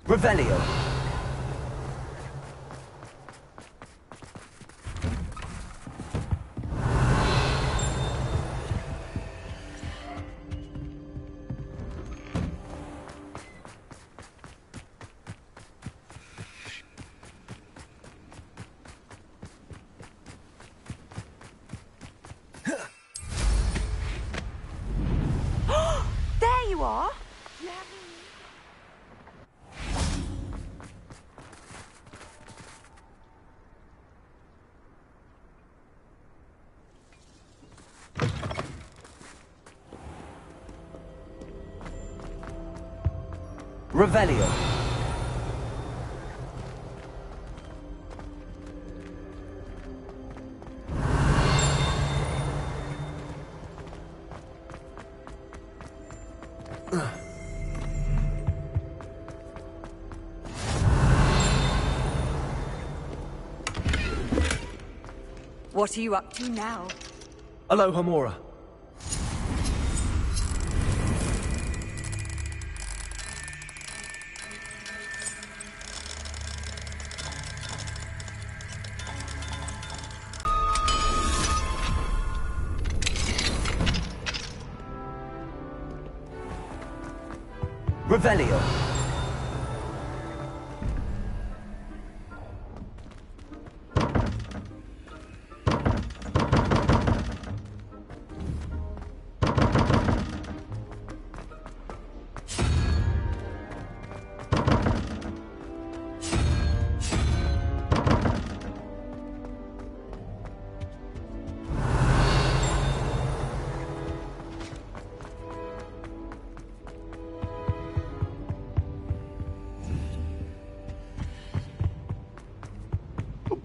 Revelio. There you are. Revelio. What are you up to now? Alohomora. Revelio.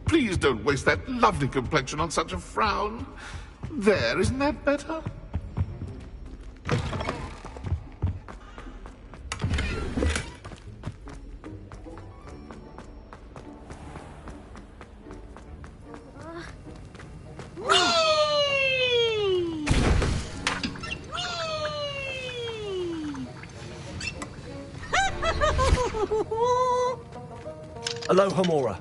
Please don't waste that lovely complexion on such a frown. There, isn't that better? Alohomora.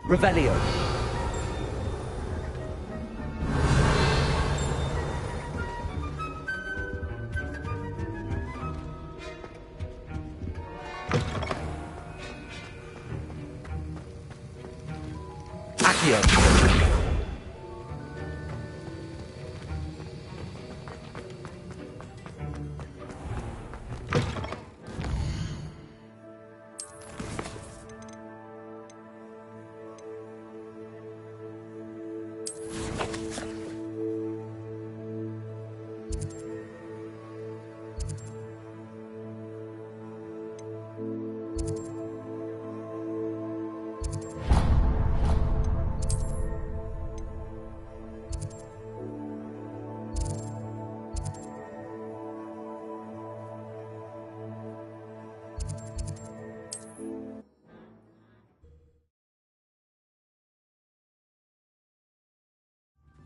Revelio. Accio.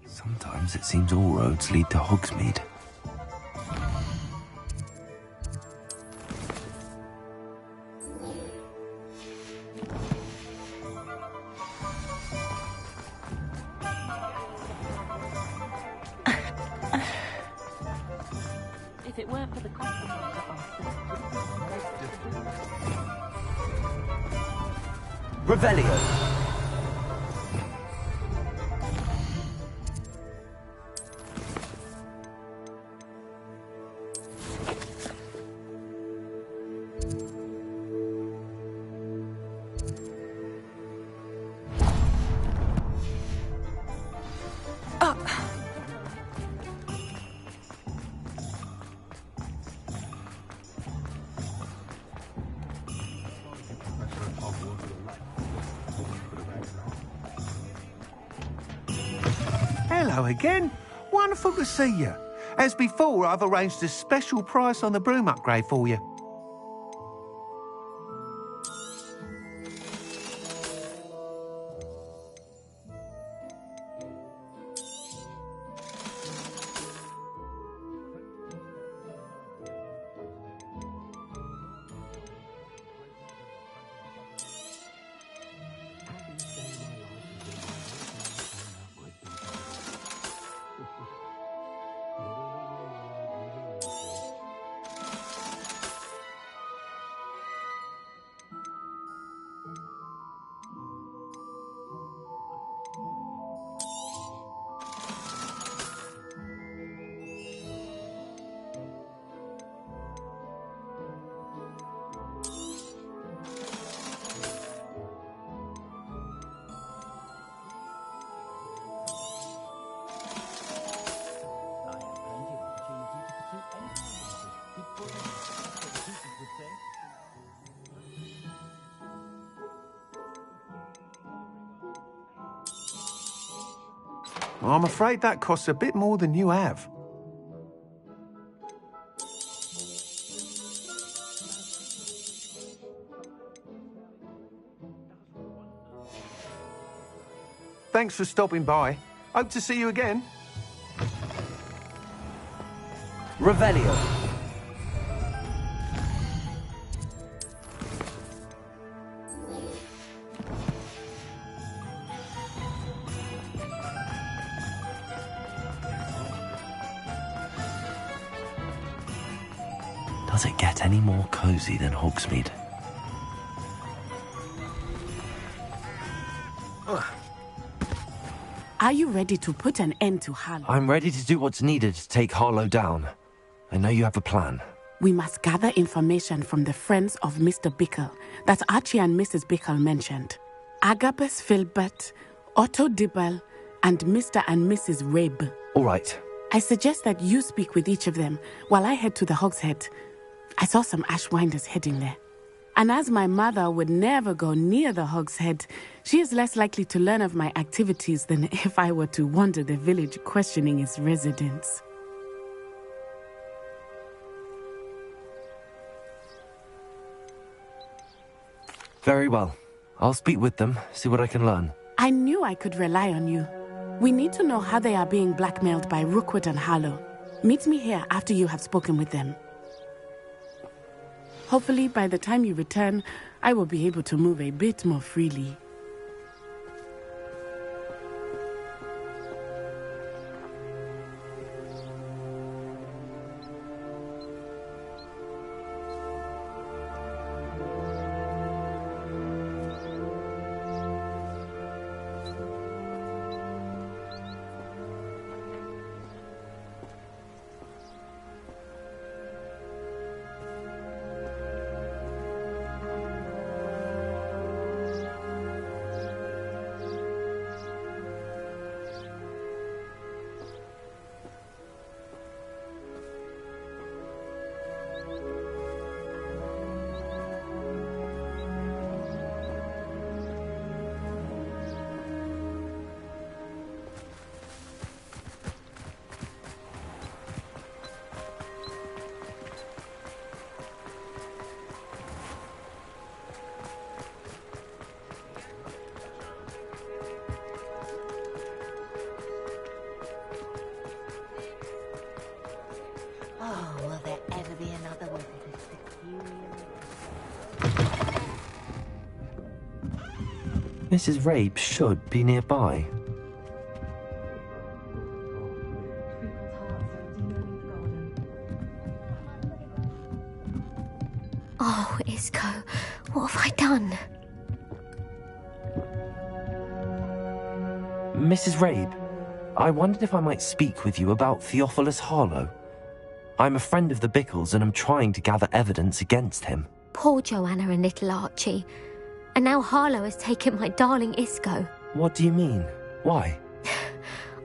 Sometimes it seems all roads lead to Hogsmeade. If it weren't for the compromise Revelio. Hello again. Wonderful to see you. As before, I've arranged a special price on the broom upgrade for you. I'm afraid that costs a bit more than you have. Thanks for stopping by. Hope to see you again. Revelio. Does it get any more cozy than Hogsmeade? Are you ready to put an end to Harlow? I'm ready to do what's needed to take Harlow down. I know you have a plan. We must gather information from the friends of Mr. Bickle that Archie and Mrs. Bickle mentioned. Agabus Filbert, Otto Dibble, and Mr. and Mrs. Rabe. All right. I suggest that you speak with each of them while I head to the Hogshead. I saw some Ashwinders heading there. And as my mother would never go near the Hogshead, she is less likely to learn of my activities than if I were to wander the village questioning its residents. Very well. I'll speak with them, see what I can learn. I knew I could rely on you. We need to know how they are being blackmailed by Rookwood and Harlow. Meet me here after you have spoken with them. Hopefully, by the time you return, I will be able to move a bit more freely. Mrs. Rabe should be nearby. Oh, Isco, what have I done? Mrs. Rabe, I wondered if I might speak with you about Theophilus Harlow. I'm a friend of the Bickles and I'm trying to gather evidence against him. Poor Joanna and little Archie. And now Harlow has taken my darling Isco. What do you mean? Why?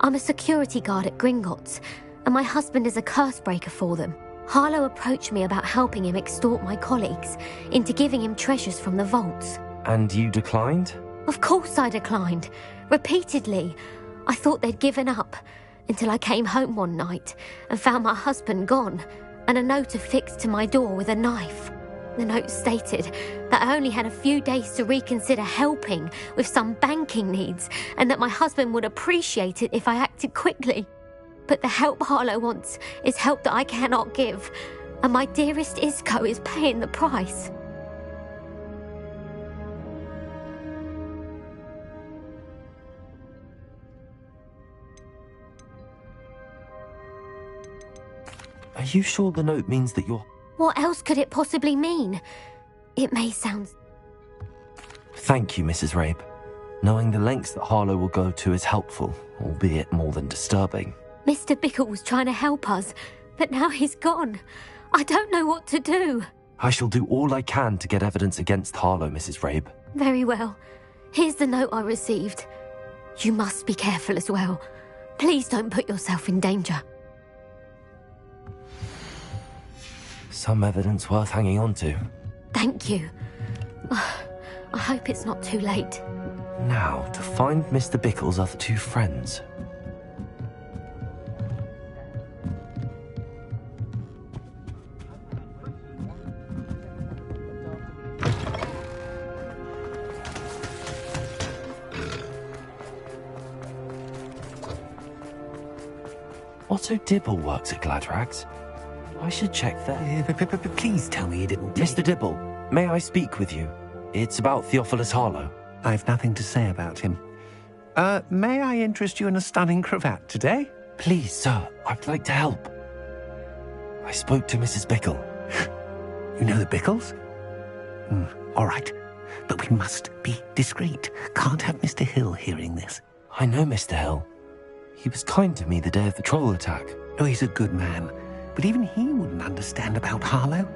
I'm a security guard at Gringotts, and my husband is a curse breaker for them. Harlow approached me about helping him extort my colleagues into giving him treasures from the vaults. And you declined? Of course I declined. Repeatedly. I thought they'd given up, until I came home one night and found my husband gone, and a note affixed to my door with a knife. The note stated that I only had a few days to reconsider helping with some banking needs, and that my husband would appreciate it if I acted quickly. But the help Harlow wants is help that I cannot give, and my dearest Isco is paying the price. Are you sure the note means that you're... What else could it possibly mean? It may sound... Thank you, Mrs. Rabe. Knowing the lengths that Harlow will go to is helpful, albeit more than disturbing. Mr. Bickle was trying to help us, but now he's gone. I don't know what to do. I shall do all I can to get evidence against Harlow, Mrs. Rabe. Very well. Here's the note I received. You must be careful as well. Please don't put yourself in danger. Some evidence worth hanging on to. Thank you. I hope it's not too late. Now, to find Mr. Bickle's other two friends. Otto Dibble works at Gladrags. I should check that. Please tell me you didn't... Mr. Dibble, may I speak with you? It's about Theophilus Harlow. I've nothing to say about him. May I interest you in a stunning cravat today? Please, sir, I'd like to help. I spoke to Mrs. Bickle. You know the Bickles? All right. But we must be discreet. Can't have Mr. Hill hearing this. I know Mr. Hill. He was kind to me the day of the troll attack. Oh, he's a good man. But even he wouldn't understand about Harlow.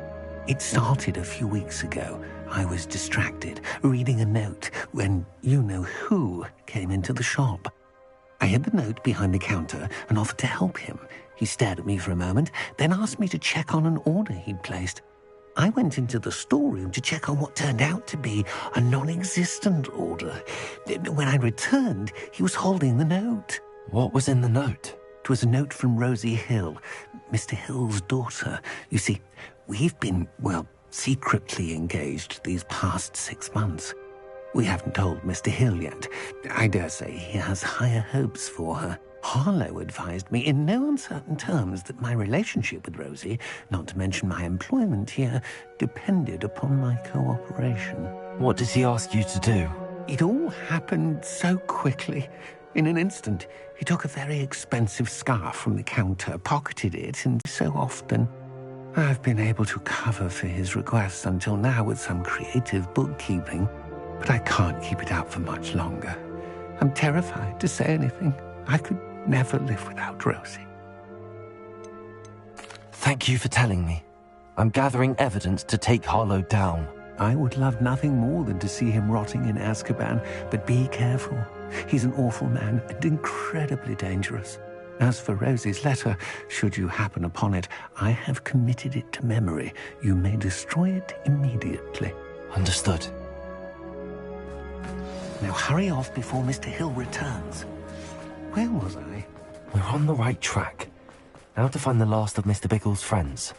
It started a few weeks ago. I was distracted, reading a note, when you-know-who came into the shop. I hid the note behind the counter and offered to help him. He stared at me for a moment, then asked me to check on an order he'd placed. I went into the storeroom to check on what turned out to be a non-existent order. When I returned, he was holding the note. What was in the note? It was a note from Rosie Hill, Mr. Hill's daughter. You see, we've been, secretly engaged these past 6 months. We haven't told Mr. Hill yet. I dare say he has higher hopes for her. Harlow advised me in no uncertain terms that my relationship with Rosie, not to mention my employment here, depended upon my cooperation. What did he ask you to do? It all happened so quickly. In an instant, he took a very expensive scarf from the counter, pocketed it, and so often I've been able to cover for his requests until now with some creative bookkeeping, but I can't keep it up for much longer. I'm terrified to say anything. I could never live without Rosie. Thank you for telling me. I'm gathering evidence to take Harlow down. I would love nothing more than to see him rotting in Azkaban, but be careful. He's an awful man and incredibly dangerous. As for Rosie's letter, should you happen upon it, I have committed it to memory. You may destroy it immediately. Understood. Now hurry off before Mr. Hill returns. Where was I? We're on the right track. Now to find the last of Mr. Bickle's friends.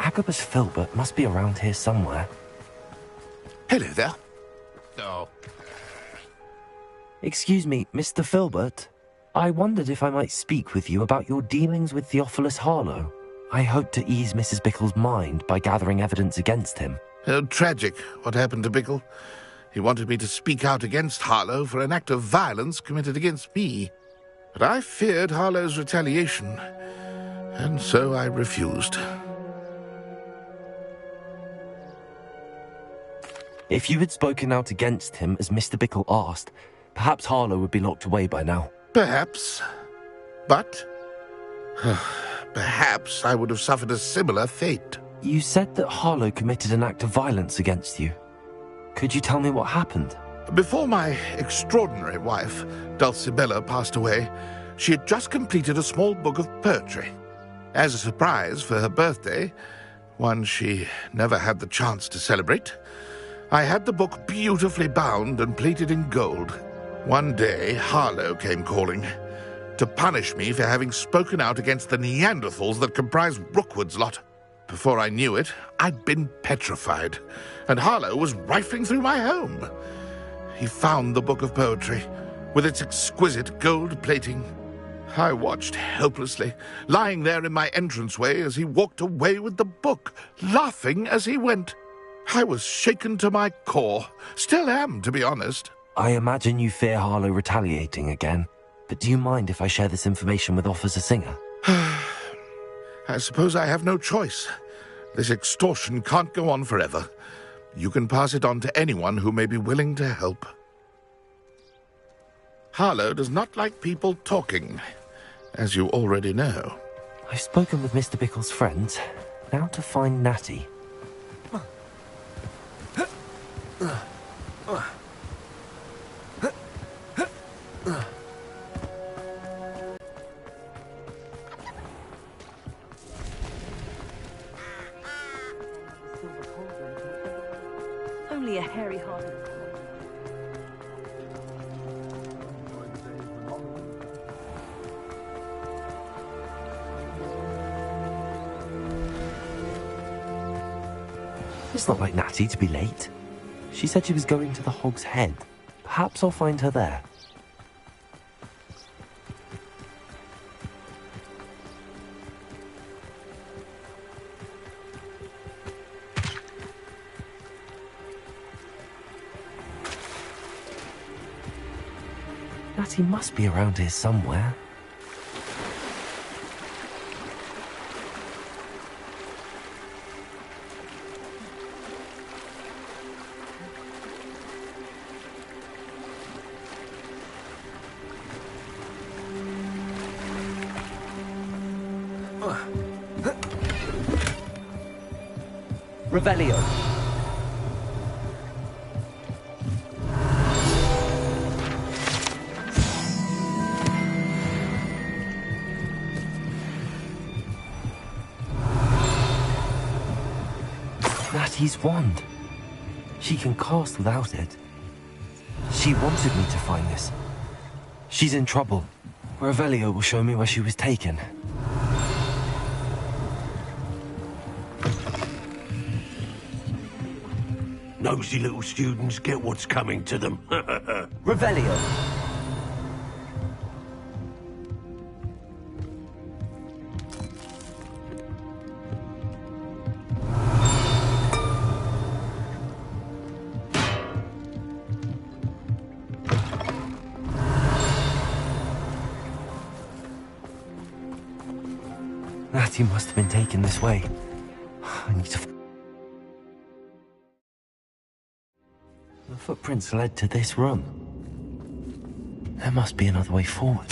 Agabus Filbert must be around here somewhere. Hello there. Oh. Excuse me, Mr. Filbert? I wondered if I might speak with you about your dealings with Theophilus Harlow. I hoped to ease Mrs. Bickle's mind by gathering evidence against him. Oh, tragic, what happened to Bickle. He wanted me to speak out against Harlow for an act of violence committed against me. But I feared Harlow's retaliation, and so I refused. If you had spoken out against him as Mr. Bickle asked, perhaps Harlow would be locked away by now. Perhaps. But perhaps I would have suffered a similar fate. You said that Harlow committed an act of violence against you. Could you tell me what happened? Before my extraordinary wife, Dulcibella, passed away, she had just completed a small book of poetry. As a surprise for her birthday, one she never had the chance to celebrate, I had the book beautifully bound and plated in gold. One day, Harlow came calling to punish me for having spoken out against the Neanderthals that comprise Rookwood's lot. Before I knew it, I'd been petrified, and Harlow was rifling through my home. He found the book of poetry, with its exquisite gold plating. I watched helplessly, lying there in my entranceway as he walked away with the book, laughing as he went. I was shaken to my core. Still am, to be honest. I imagine you fear Harlow retaliating again, but do you mind if I share this information with Officer Singer? I suppose I have no choice. This extortion can't go on forever. You can pass it on to anyone who may be willing to help. Harlow does not like people talking, as you already know. I've spoken with Mr. Bickle's friends. Now to find Natty. Only a hairy-hearted... It's not like Natty to be late. She said she was going to the Hog's Head. Perhaps I'll find her there. Natty must be around here somewhere. Revelio. Natty's wand. She can cast without it. She wanted me to find this. She's in trouble. Revelio will show me where she was taken. Nosy little students get what's coming to them. Revelio. Natty must have been taken this way. I need to... The footprints led to this room. There must be another way forward.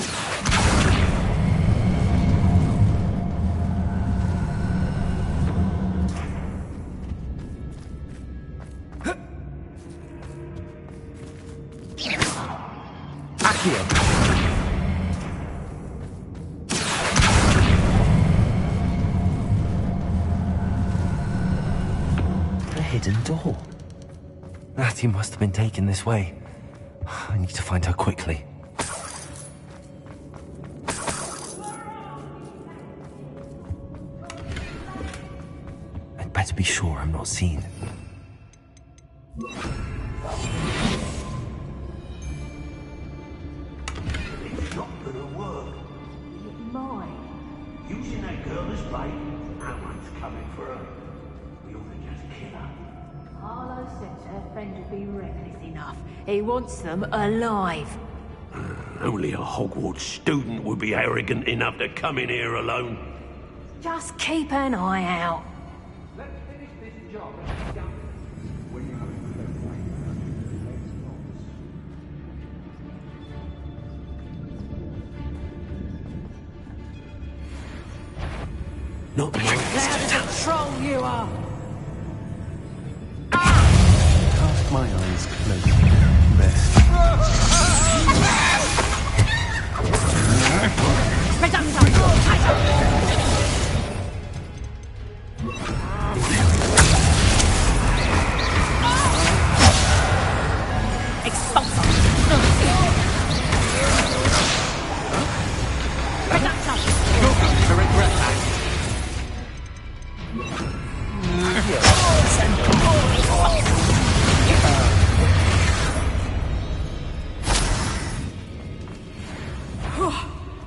Accio. A hidden door. Natty must have been taken this way. I need to find her quickly. I'd better be sure I'm not seen. It's not gonna Everyone's coming for her. We ought to just kill her. Harlow says her friend will be reckless enough. He wants them alive. Only a Hogwarts student would be arrogant enough to come in here alone. Just keep an eye out. Let's finish this job. Not the Out of control you are! Cast my eyes closely. Best.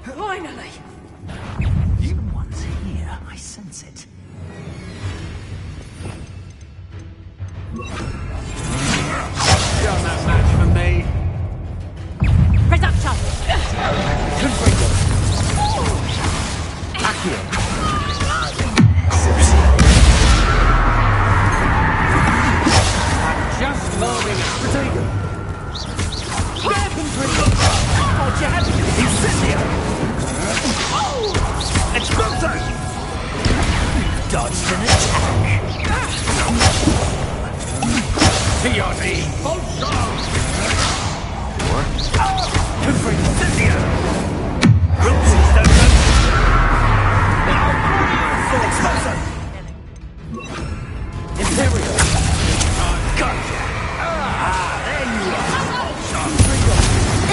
Finally! Someone's here. I sense it. You're no match for me. Reduction! Accio. Just moving up. Potato. Oh, jab! Incendio. Expulso. Dodged an attack. TRD. Bolso. Incendio. Wilson Stonton. Expulso. Imperial. Gotcha. There you are.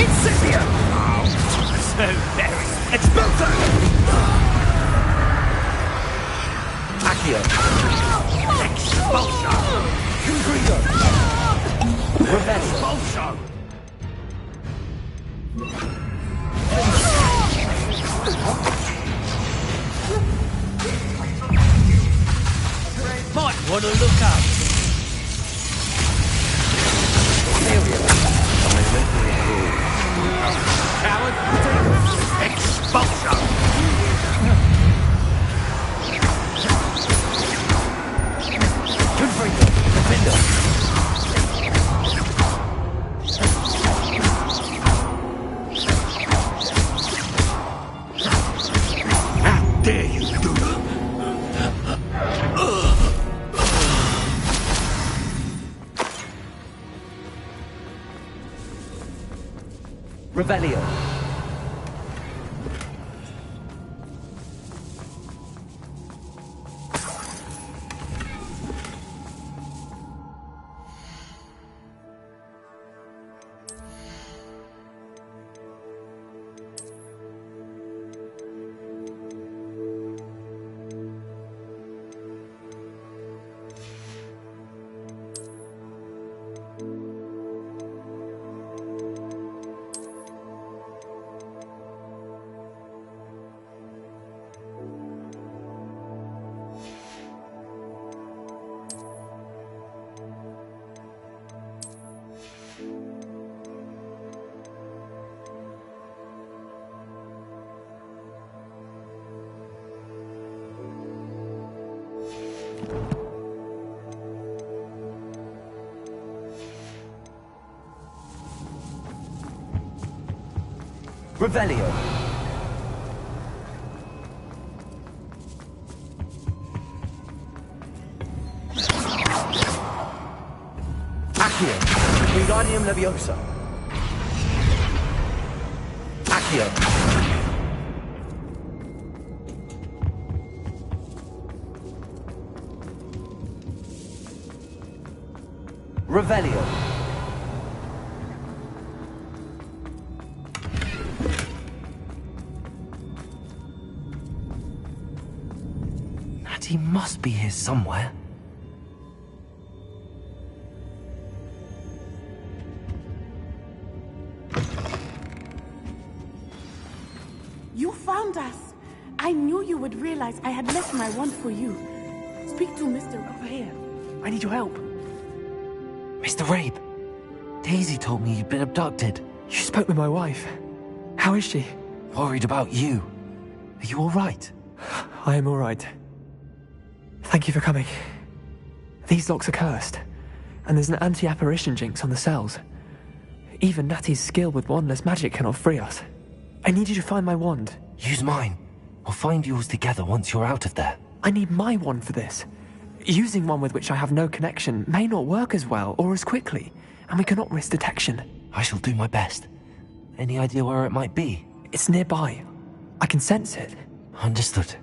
Incendio. So very. Expulso. Accio. Expulso. Confrigo. Revenge. Expulso. Might want to look up. Coward. Expulso. Confrigo. Defender. How dare you do that? Revelio. Revelio. Accio. Wingardium Leviosa. Accio. Revelio. He must be here somewhere. You found us. I knew you would realize I had left my wand for you. Speak to Mr. Over here. I need your help. Mr. Rabe, Daisy told me you'd been abducted. You spoke with my wife. How is she? Worried about you. Are you all right? I am all right. Thank you for coming. These locks are cursed, and there's an anti-apparition jinx on the cells. Even Natty's skill with wandless magic cannot free us. I need you to find my wand. Use mine. We'll find yours together once you're out of there. I need my wand for this. Using one with which I have no connection may not work as well or as quickly, and we cannot risk detection. I shall do my best. Any idea where it might be? It's nearby. I can sense it. Understood.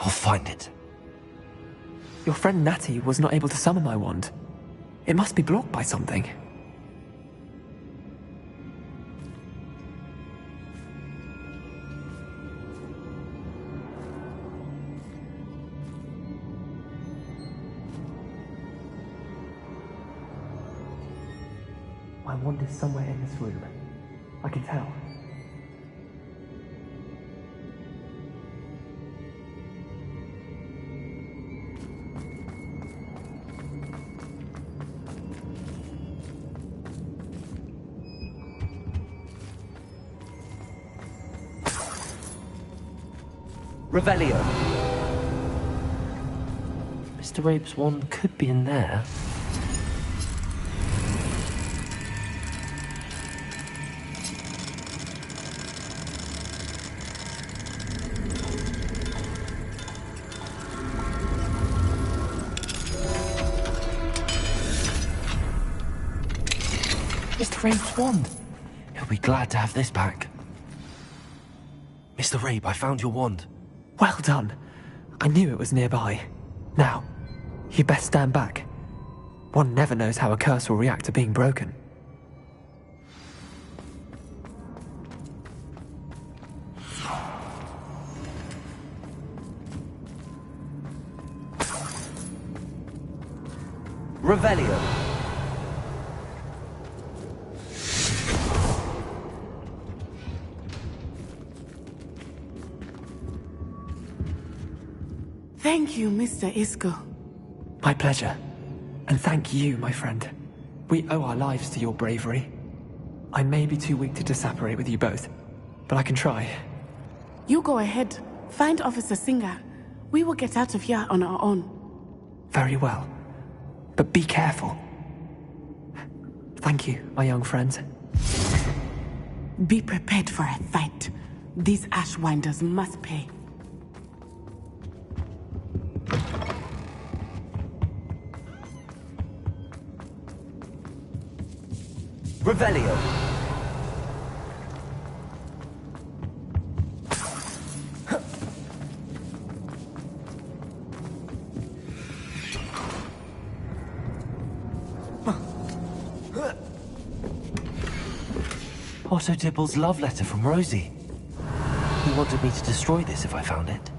I'll find it. Your friend Natty was not able to summon my wand. It must be blocked by something. My wand is somewhere in this room. I can tell. Revelio. Mr. Rabe's wand could be in there. Mr. Rabe's wand. He'll be glad to have this back. Mr. Rabe, I found your wand. Well done. I knew it was nearby. Now, you best stand back. One never knows how a curse will react to being broken. Revelio. Thank you, Mr. Isco. My pleasure. And thank you, my friend. We owe our lives to your bravery. I may be too weak to disapparate with you both, but I can try. You go ahead. Find Officer Singer. We will get out of here on our own. Very well. But be careful. Thank you, my young friends. Be prepared for a fight. These Ashwinders must pay. Revelio. Otto Dibble's love letter from Rosie. He wanted me to destroy this if I found it.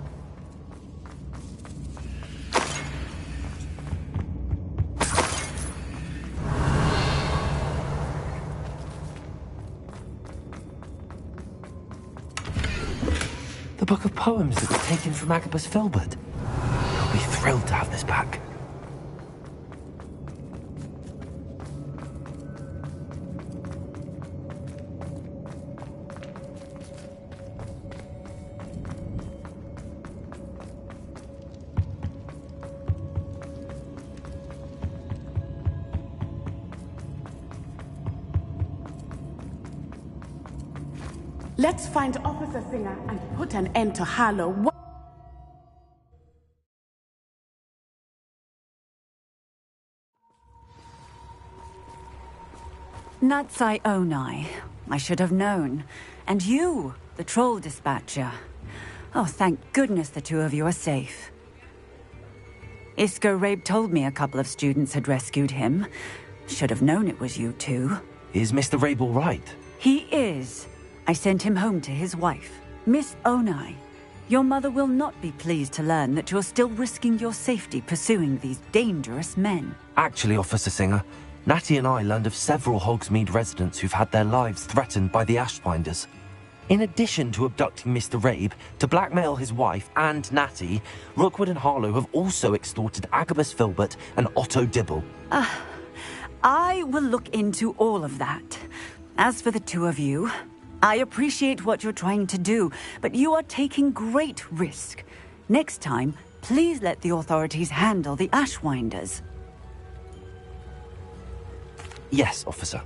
The book of poems that was taken from Agabus Filbert. He'll be thrilled to have this back. Let's find Officer Singer and put an end to Harlow. Natsai Onai. I should have known. And you, the troll dispatcher. Oh, thank goodness the two of you are safe. Isco Rabe told me a couple of students had rescued him. Should have known it was you two. Is Mr. Rabe all right? He is. I sent him home to his wife, Miss Onai. Your mother will not be pleased to learn that you're still risking your safety pursuing these dangerous men. Actually, Officer Singer, Natty and I learned of several Hogsmeade residents who've had their lives threatened by the Ashwinders. In addition to abducting Mr. Rabe to blackmail his wife and Natty, Rookwood and Harlow have also extorted Agabus Filbert and Otto Dibble. I will look into all of that. As for the two of you, I appreciate what you're trying to do, but you are taking great risk. Next time, please let the authorities handle the Ashwinders. Yes, officer.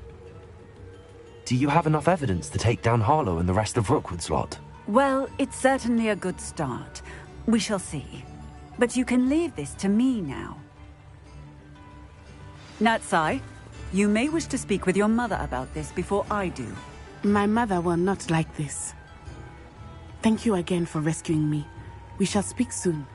Do you have enough evidence to take down Harlow and the rest of Rookwood's lot? Well, it's certainly a good start. We shall see. But you can leave this to me now. Natsai, you may wish to speak with your mother about this before I do. My mother will not like this. Thank you again for rescuing me. We shall speak soon.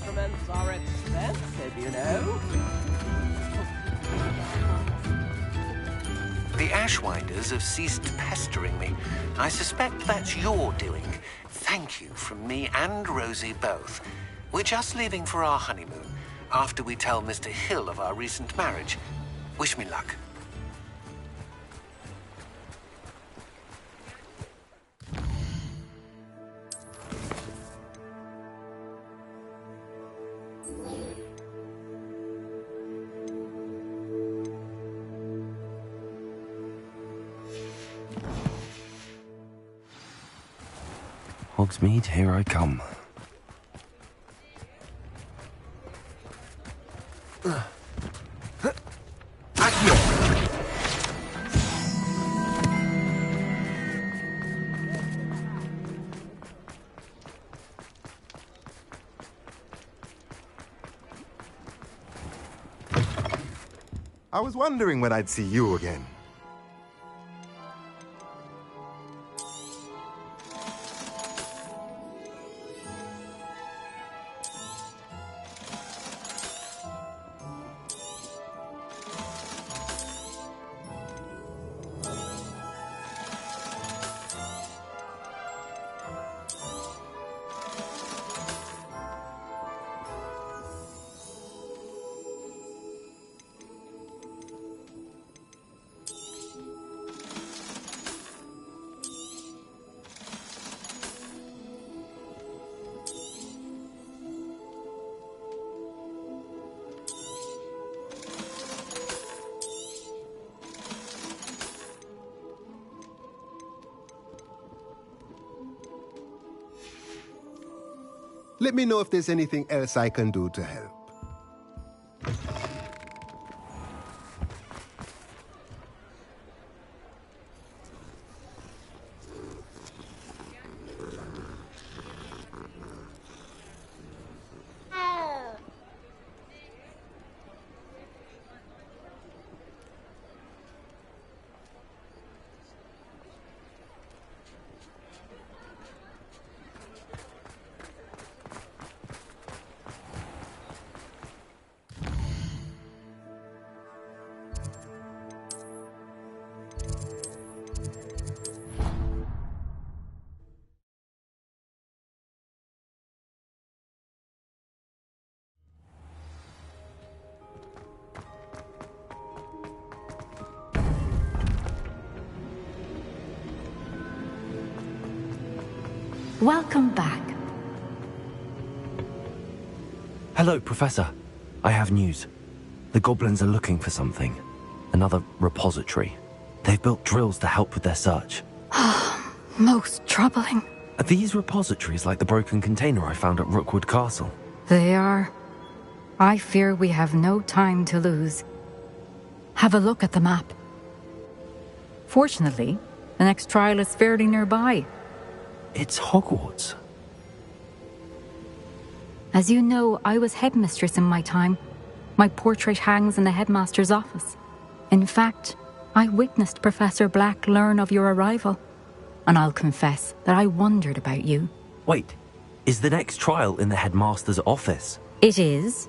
instruments are expensive, you know. The Ashwinders have ceased pestering me. I suspect that's your doing. Thank you from me and Rosie both. We're just leaving for our honeymoon, after we tell Mr. Hill of our recent marriage. Wish me luck. Hogsmeade, here I come. I was wondering when I'd see you again. Let me know if there's anything else I can do to help. Welcome back. Hello, Professor. I have news. The goblins are looking for something. Another repository. They've built drills to help with their search. Most troubling. Are these repositories like the broken container I found at Rookwood Castle? They are. I fear we have no time to lose. Have a look at the map. Fortunately, the next trial is fairly nearby. It's Hogwarts. As you know, I was headmistress in my time. My portrait hangs in the headmaster's office. In fact, I witnessed Professor Black learn of your arrival. And I'll confess that I wondered about you. Wait, is the next trial in the headmaster's office? It is.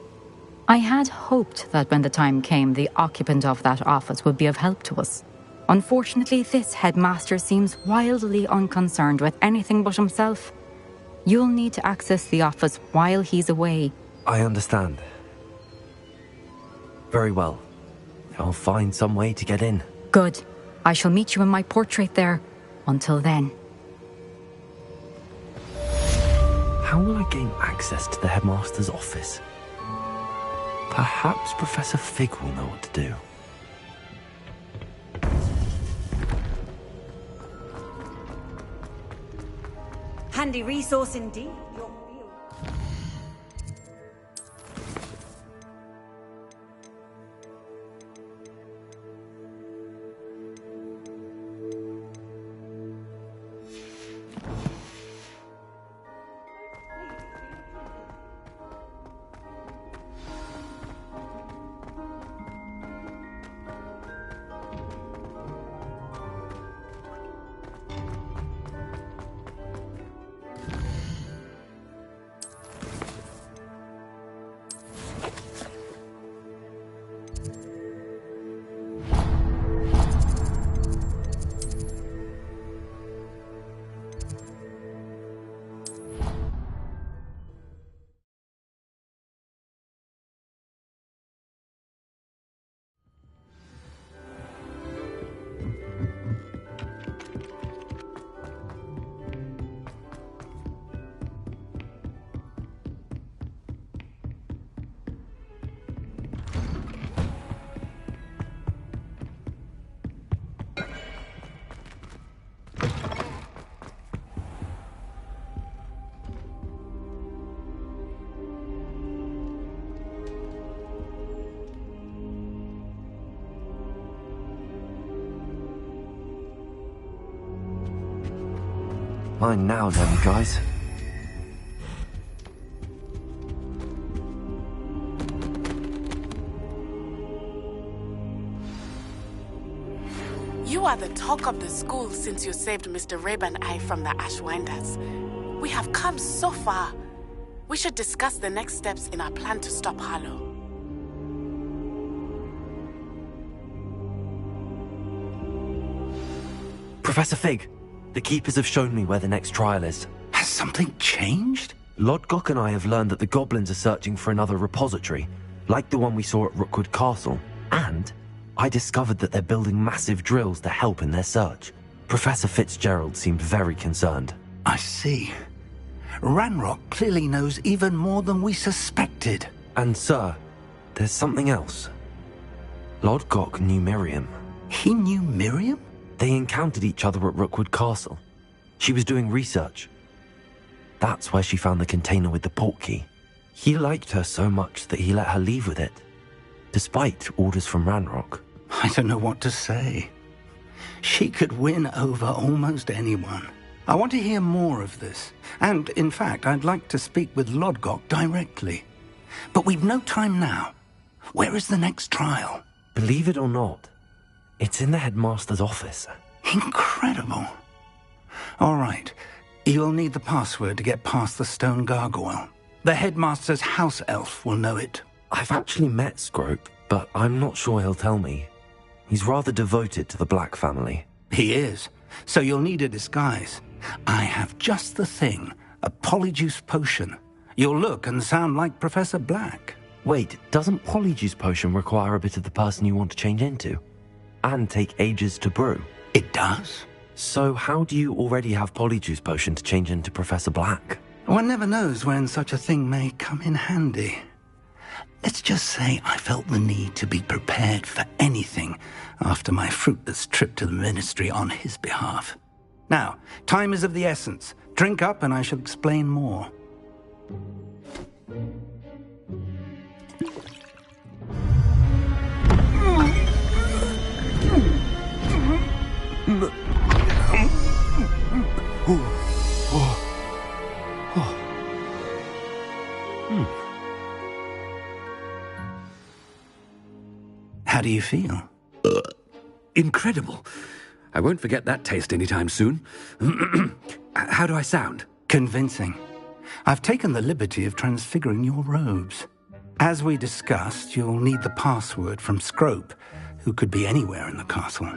I had hoped that when the time came, the occupant of that office would be of help to us. Unfortunately, this headmaster seems wildly unconcerned with anything but himself. You'll need to access the office while he's away. I understand. Very well. I'll find some way to get in. Good. I shall meet you in my portrait there. Until then. How will I gain access to the headmaster's office? Perhaps Professor Fig will know what to do. Handy resource indeed. Mine now, then, guys. You are the talk of the school since you saved Mr. Rabe and I from the Ashwinders. We have come so far. We should discuss the next steps in our plan to stop Harlow. Professor Fig, the Keepers have shown me where the next trial is. Has something changed? Lodgok and I have learned that the goblins are searching for another repository, like the one we saw at Rookwood Castle. And I discovered that they're building massive drills to help in their search. Professor Fitzgerald seemed very concerned. I see. Ranrock clearly knows even more than we suspected. And sir, there's something else. Lodgok knew Miriam. He knew Miriam? They encountered each other at Rookwood Castle. She was doing research. That's where she found the container with the portkey. He liked her so much that he let her leave with it, despite orders from Ranrock. I don't know what to say. She could win over almost anyone. I want to hear more of this. And, in fact, I'd like to speak with Lodgok directly. But we've no time now. Where is the next trial? Believe it or not, it's in the headmaster's office. Incredible. All right. You'll need the password to get past the stone gargoyle. The headmaster's house elf will know it. I've actually met Scrope, but I'm not sure he'll tell me. He's rather devoted to the Black family. He is. So you'll need a disguise. I have just the thing. A polyjuice potion. You'll look and sound like Professor Black. Wait, doesn't Polyjuice Potion require a bit of the person you want to change into? And take ages to brew? It does. So how do you already have Polyjuice Potion to change into Professor Black? One never knows when such a thing may come in handy. Let's just say I felt the need to be prepared for anything after my fruitless trip to the Ministry on his behalf. Now, time is of the essence. Drink up and I shall explain more. How do you feel? Incredible. I won't forget that taste anytime soon. How do I sound? Convincing. I've taken the liberty of transfiguring your robes. As we discussed, you'll need the password from Scrope, who could be anywhere in the castle.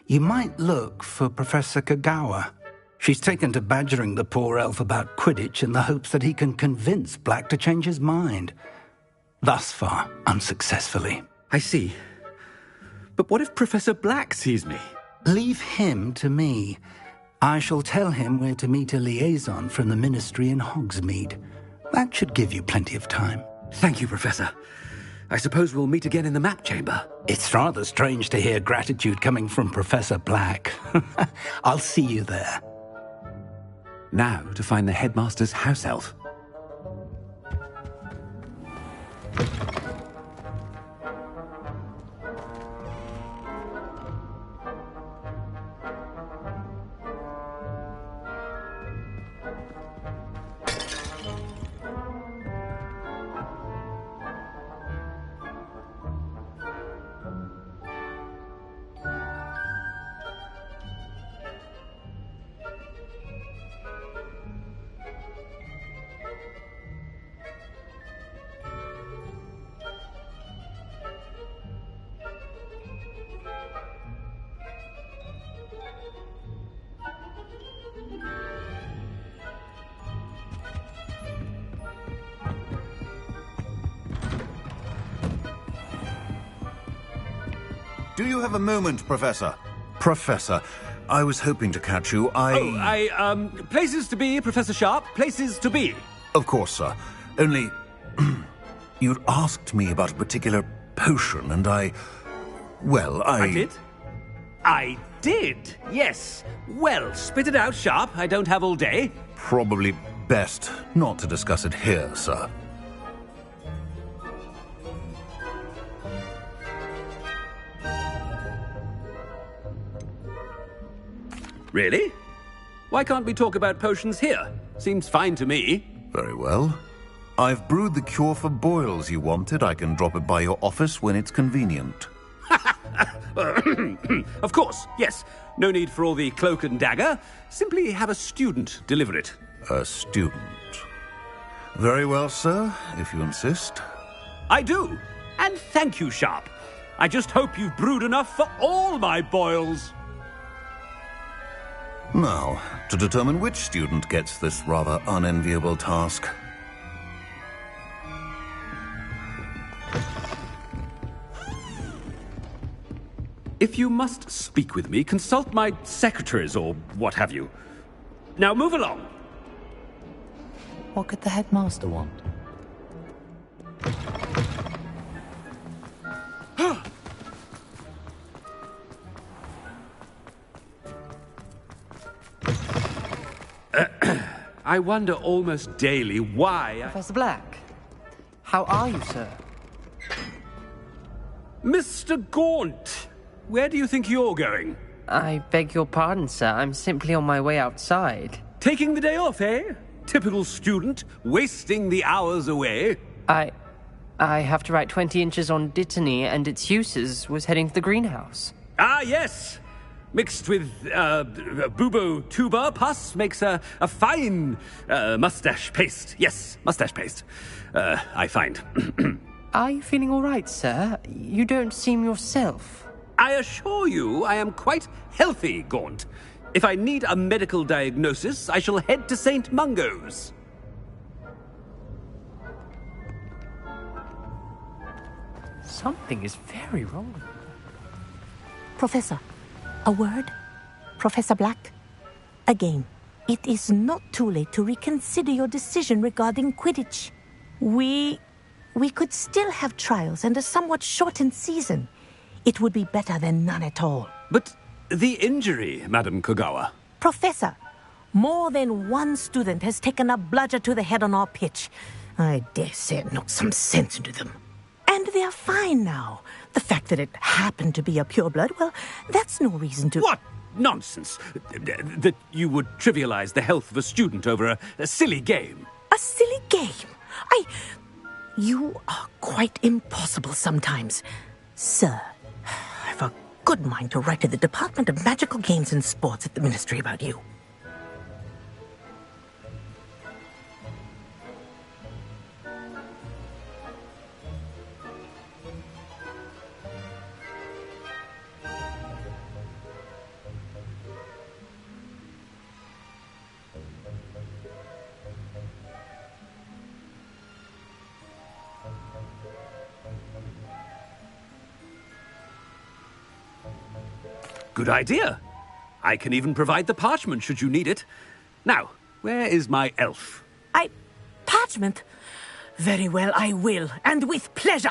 You might look for Professor Kagawa. She's taken to badgering the poor elf about Quidditch in the hopes that he can convince Black to change his mind. Thus far, unsuccessfully. I see. But what if Professor Black sees me? Leave him to me. I shall tell him where to meet a liaison from the Ministry in Hogsmeade. That should give you plenty of time. Thank you, Professor. I suppose we'll meet again in the map chamber. It's rather strange to hear gratitude coming from Professor Black. I'll see you there. Now to find the headmaster's house elf. Do you have a moment, Professor? Professor, I was hoping to catch you. Places to be, Professor Sharp. Places to be. Of course, sir. Only... you'd asked me about a particular potion, and I did? I did, yes. Well, spit it out, Sharp. I don't have all day. Probably best not to discuss it here, sir. Really? Why can't we talk about potions here? Seems fine to me. Very well. I've brewed the cure for boils you wanted. I can drop it by your office when it's convenient. Of course, yes. No need for all the cloak and dagger. Simply have a student deliver it. A student. Very well, sir, if you insist. I do. And thank you, Sharp. I just hope you've brewed enough for all my boils. Now, to determine which student gets this rather unenviable task. If you must speak with me, consult my secretaries or what have you. Now move along. What could the headmaster want? I wonder almost daily why Professor Black, how are you, sir? Mr. Gaunt, where do you think you're going? I beg your pardon, sir. I'm simply on my way outside. Taking the day off, eh? Typical student, wasting the hours away. I have to write 20 inches on Dittany and its uses. Was heading to the greenhouse. Ah, yes. Mixed with bubo tuber pus makes a fine mustache paste. Yes, mustache paste. I find. Are you feeling all right, sir? You don't seem yourself. I assure you I am quite healthy, Gaunt. If I need a medical diagnosis, I shall head to St. Mungo's. Something is very wrong. Professor, a word? Professor Black? Again, it is not too late to reconsider your decision regarding Quidditch. We could still have trials and a somewhat shortened season. It would be better than none at all. But the injury, Madam Kogawa. Professor, more than one student has taken a bludger to the head on our pitch. I dare say it knocked some sense into them. And they're fine now. The fact that it happened to be a pureblood, well, that's no reason to... What nonsense! That you would trivialize the health of a student over a silly game. A silly game? You are quite impossible sometimes. Sir, I've a good mind to write to the Department of Magical Games and Sports at the Ministry about you. Good idea. I can even provide the parchment should you need it. Now, where is my elf? Parchment? Very well, I will, and with pleasure.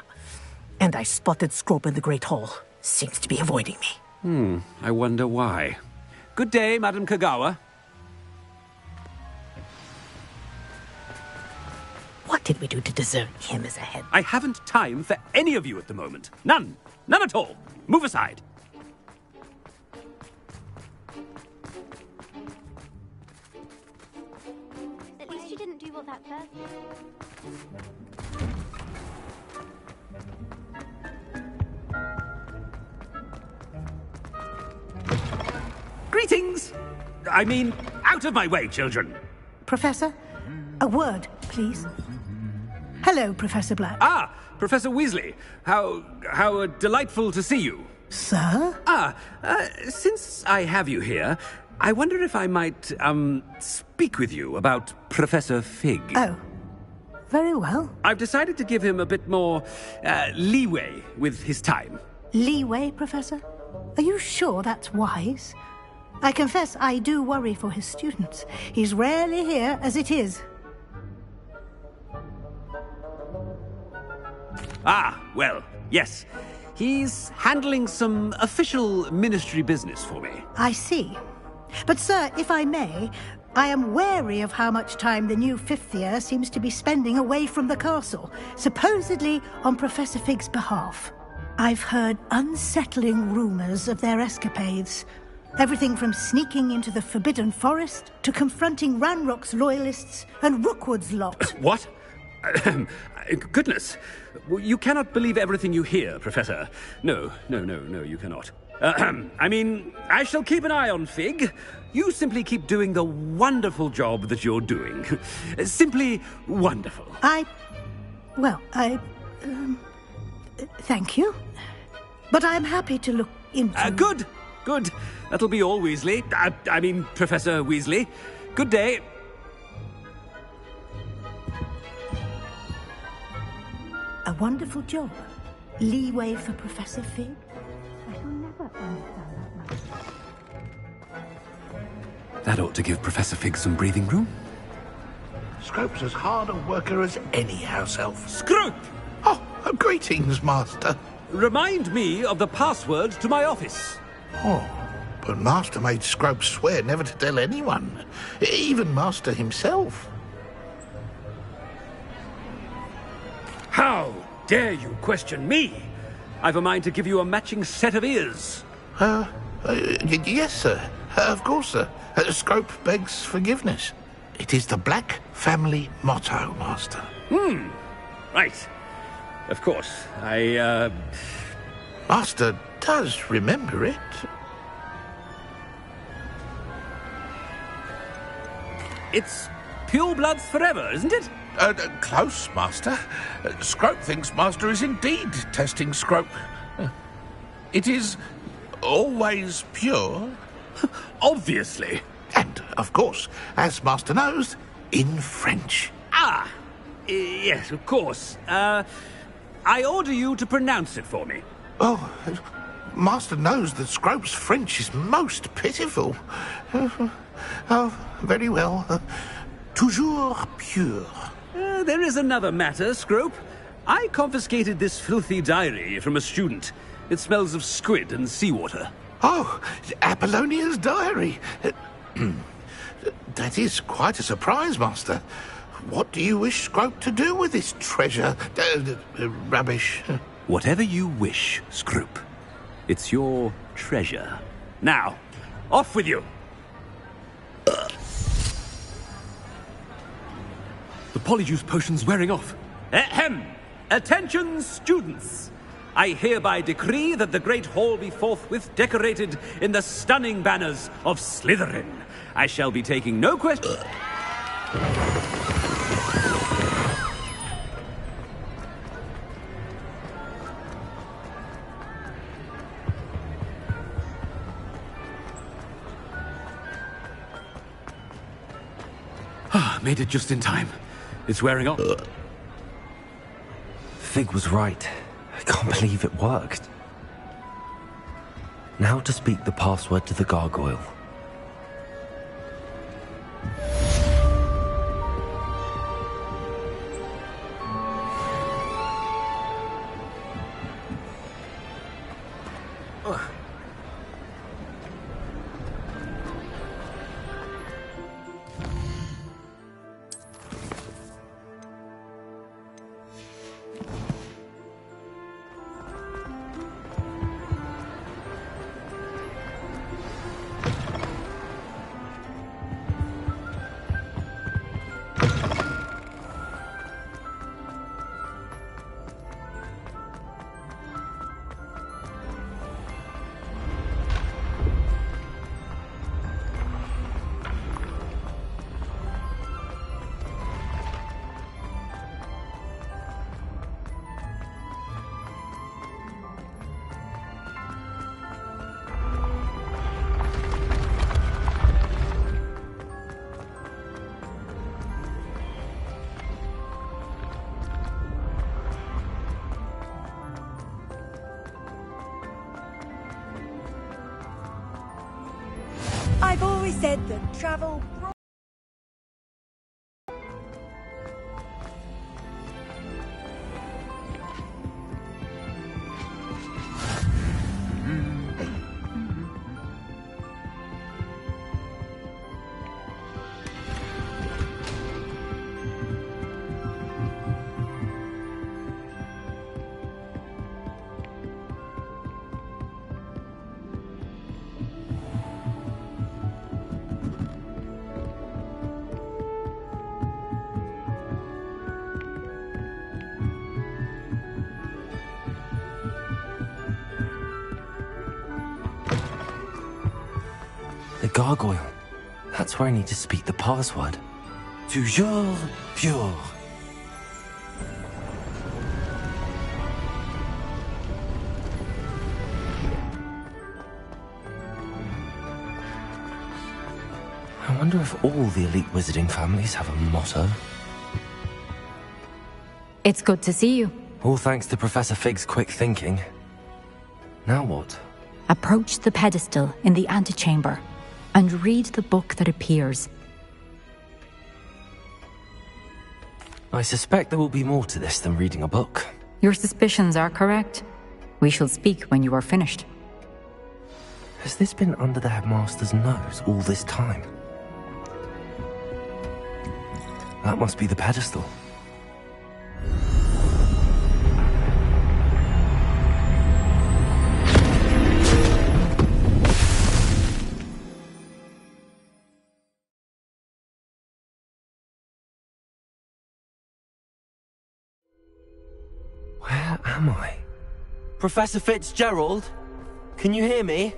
And I spotted Scrope in the Great Hall. Seems to be avoiding me. I wonder why. Good day, Madam Kogawa. What did we do to deserve him as a head? I haven't time for any of you at the moment. None. None at all. Move aside. At least you didn't do what that person... Greetings! I mean, out of my way, children. Professor, a word, please. Hello, Professor Black. Ah, Professor Weasley. How delightful to see you. Sir? Since I have you here, I wonder if I might, speak with you about Professor Fig. Oh, very well. I've decided to give him a bit more, leeway with his time. Leeway, Professor? Are you sure that's wise? I confess I do worry for his students. He's rarely here as it is. Ah, well, yes. He's handling some official ministry business for me. I see. But, sir, if I may, I am wary of how much time the new fifth year seems to be spending away from the castle, supposedly on Professor Fig's behalf. I've heard unsettling rumours of their escapades. Everything from sneaking into the Forbidden Forest to confronting Ranrock's loyalists and Rookwood's lot. What? Goodness. You cannot believe everything you hear, Professor. No, you cannot. I mean, I shall keep an eye on Fig. You simply keep doing the wonderful job that you're doing. Simply wonderful. Thank you. But I'm happy to look into... Good. That'll be all, Weasley. I mean, Professor Weasley. Good day. A wonderful job. Leeway for Professor Fig. I shall never understand that much. That ought to give Professor Fig some breathing room. Scrope's as hard a worker as any house elf. Scrope! Oh, greetings, Master. Remind me of the password to my office. Oh, But Master made Scrope swear never to tell anyone, even Master himself. How dare you question me? I've a mind to give you a matching set of ears. Yes, sir. Of course, sir. Scrope begs forgiveness. It is the Black family motto, Master. Right. Of course. Master does remember it. It's pure bloods forever, isn't it? Close, Master. Scrope thinks Master is indeed testing Scrope. It is always pure. Obviously. And, of course, as Master knows, in French. Yes, of course. I order you to pronounce it for me. Oh, Master knows that Scrope's French is most pitiful. Oh, very well. Toujours pure. There is another matter, Scrope. I confiscated this filthy diary from a student. It smells of squid and seawater. Oh, Apollonia's diary. That is quite a surprise, Master. What do you wish Scrope to do with this treasure? Rubbish. Whatever you wish, Scrope. It's your treasure. Now, off with you. The polyjuice potion's wearing off. Ahem! Attention, students! I hereby decree that the Great Hall be forthwith decorated in the stunning banners of Slytherin. I shall be taking no questions. Made it just in time. It's wearing off. Fig was right. I can't believe it worked. Now to speak the password to the gargoyle. I've always said that travel... The gargoyle. That's where I need to speak the password. Toujours pure. I wonder if all the elite wizarding families have a motto. It's good to see you. All thanks to Professor Fig's quick thinking. Now what? Approach the pedestal in the antechamber and read the book that appears. I suspect there will be more to this than reading a book. Your suspicions are correct. We shall speak when you are finished. Has this been under the headmaster's nose all this time? That must be the pedestal. Where am I? Professor Fitzgerald? Can you hear me?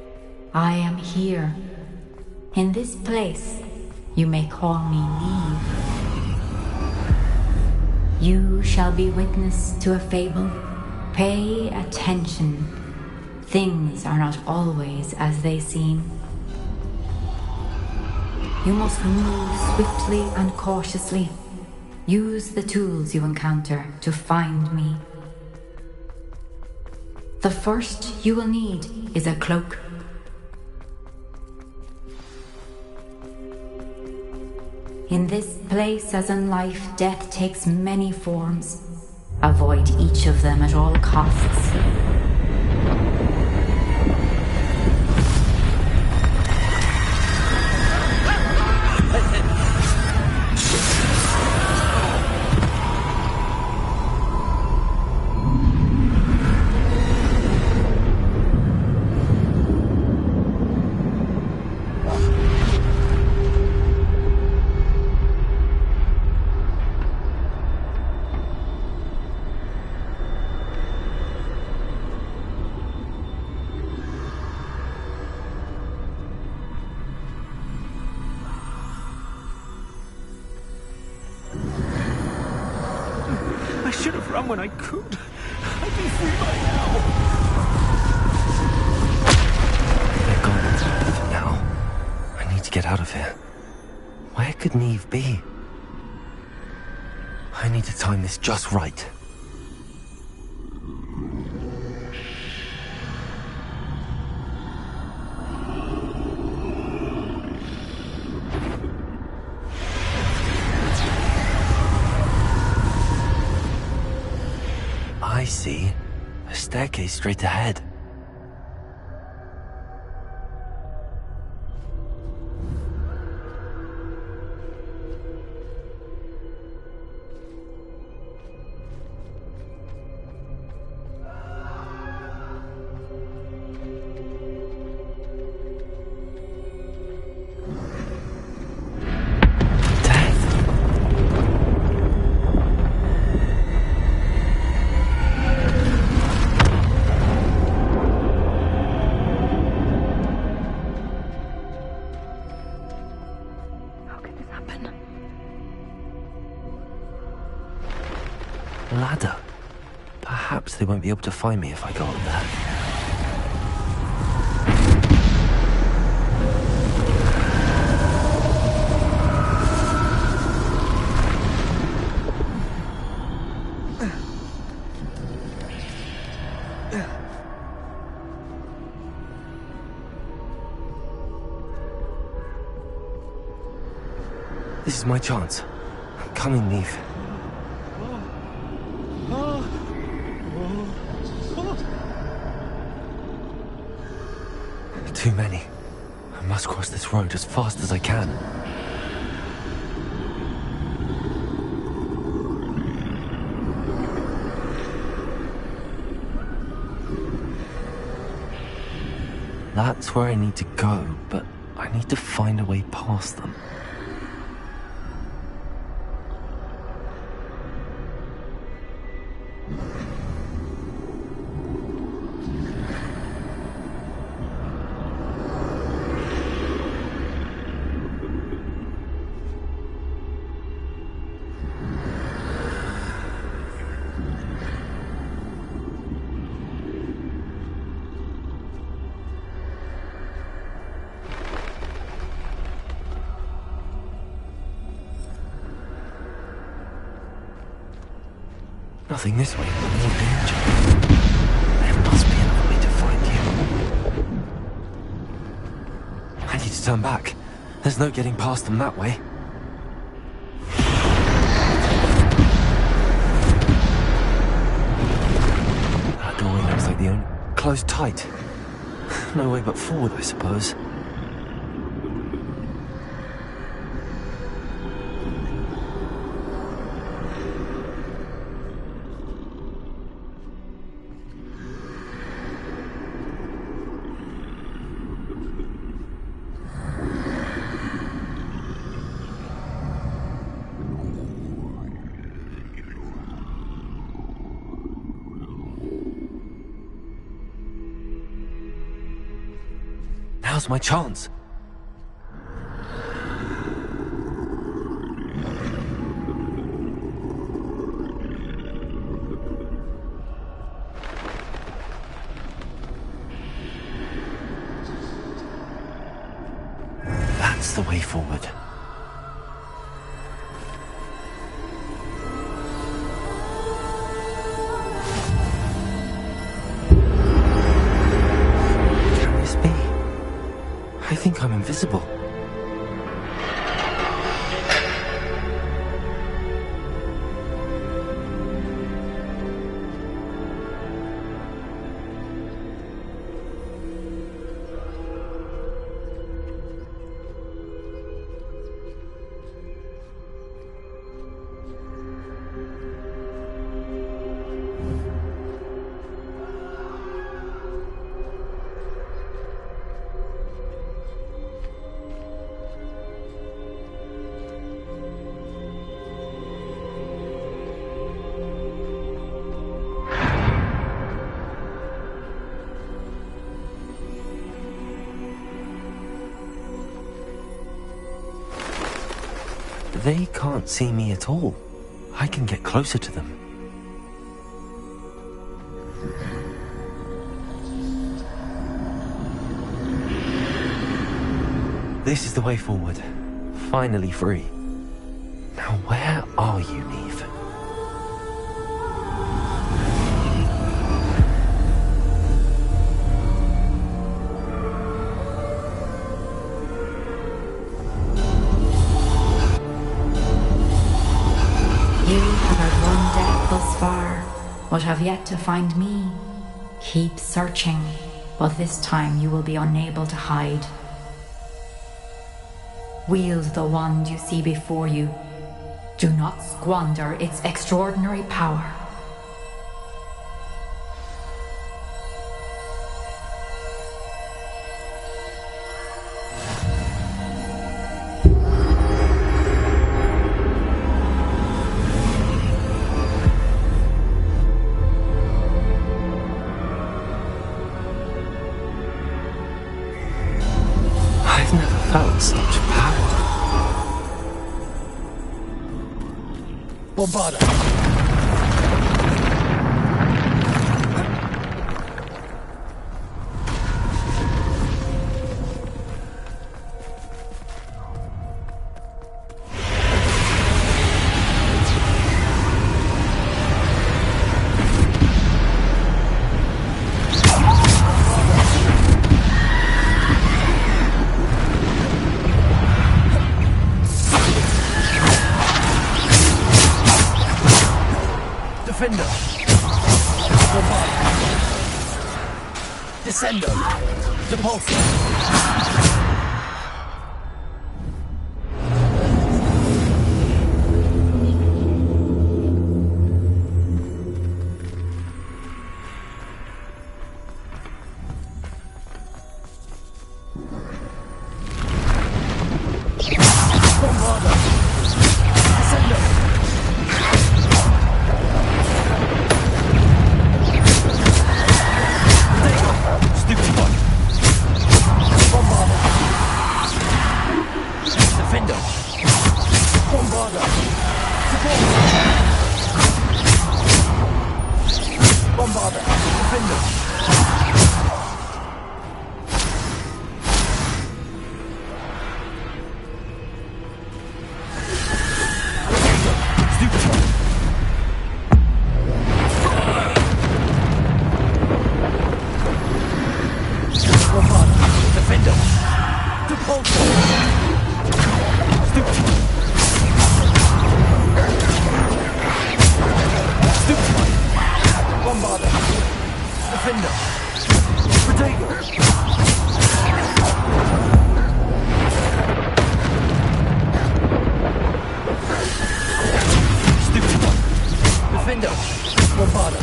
I am here. In this place, you may call me Neve. You shall be witness to a fable. Pay attention. Things are not always as they seem. You must move swiftly and cautiously. Use the tools you encounter to find me. The first you will need is a cloak. In this place, as in life, death takes many forms. Avoid each of them at all costs. When I could. I'd be free by now. They're gone for now. I need to get out of here. Where could Neve be? I need to time this just right. I see. A staircase straight ahead. Ladder. Perhaps they won't be able to find me if I go up there. This is my chance. I'm coming, Neve. Too many. I must cross this road as fast as I can. That's where I need to go, but I need to find a way past them. Nothing this way, more danger. There must be another way to find you. I need to turn back. There's no getting past them that way. That doorway looks like the only... closed tight. No way but forward, I suppose. Now's my chance. That's the way forward. Can this be? I think I'm invisible. They can't see me at all. I can get closer to them. This is the way forward. Finally free. Now where are you, Neve? You have outrun death thus far, but have yet to find me. Keep searching, but this time you will be unable to hide. Wield the wand you see before you. Do not squander its extraordinary power. I've never felt such power. Bombarda! Defender! Bombarda! Descendo! Depulso! Stupid one! Bombarda! Stupid one. Defender. Bombarda.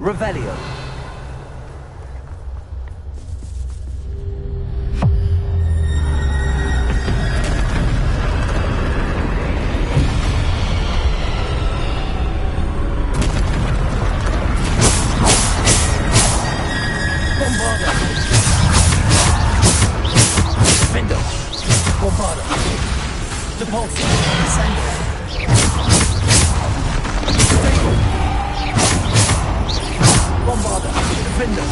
Revelio. Bombarda. Defender. Bombarda. Depulso. Descender. Bombarda. Defender.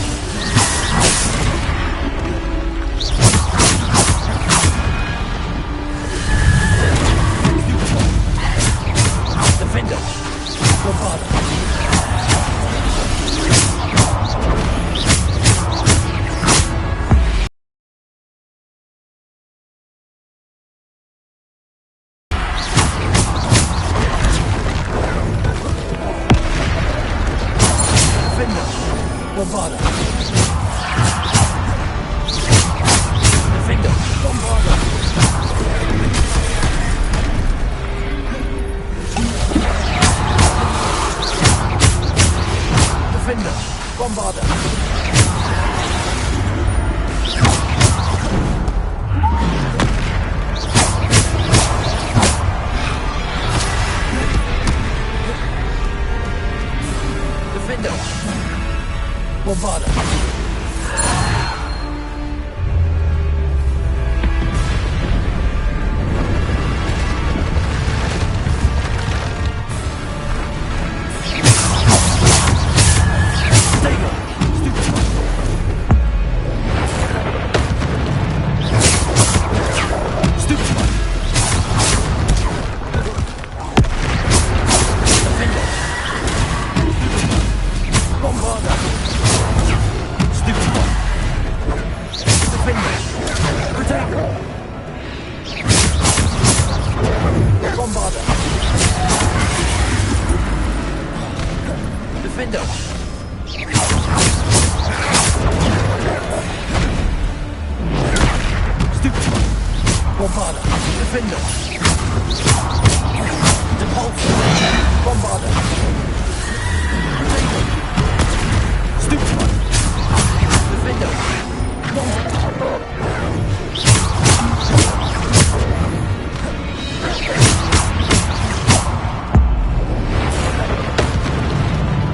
Defender. Bombarda. Bombarda. Defender. Bombarda. Defender. Bombarda. Defender. Bombarda. Defender. Stupid. Bombarda. Defender. Depulso. Bombarda. Stupid. Defender.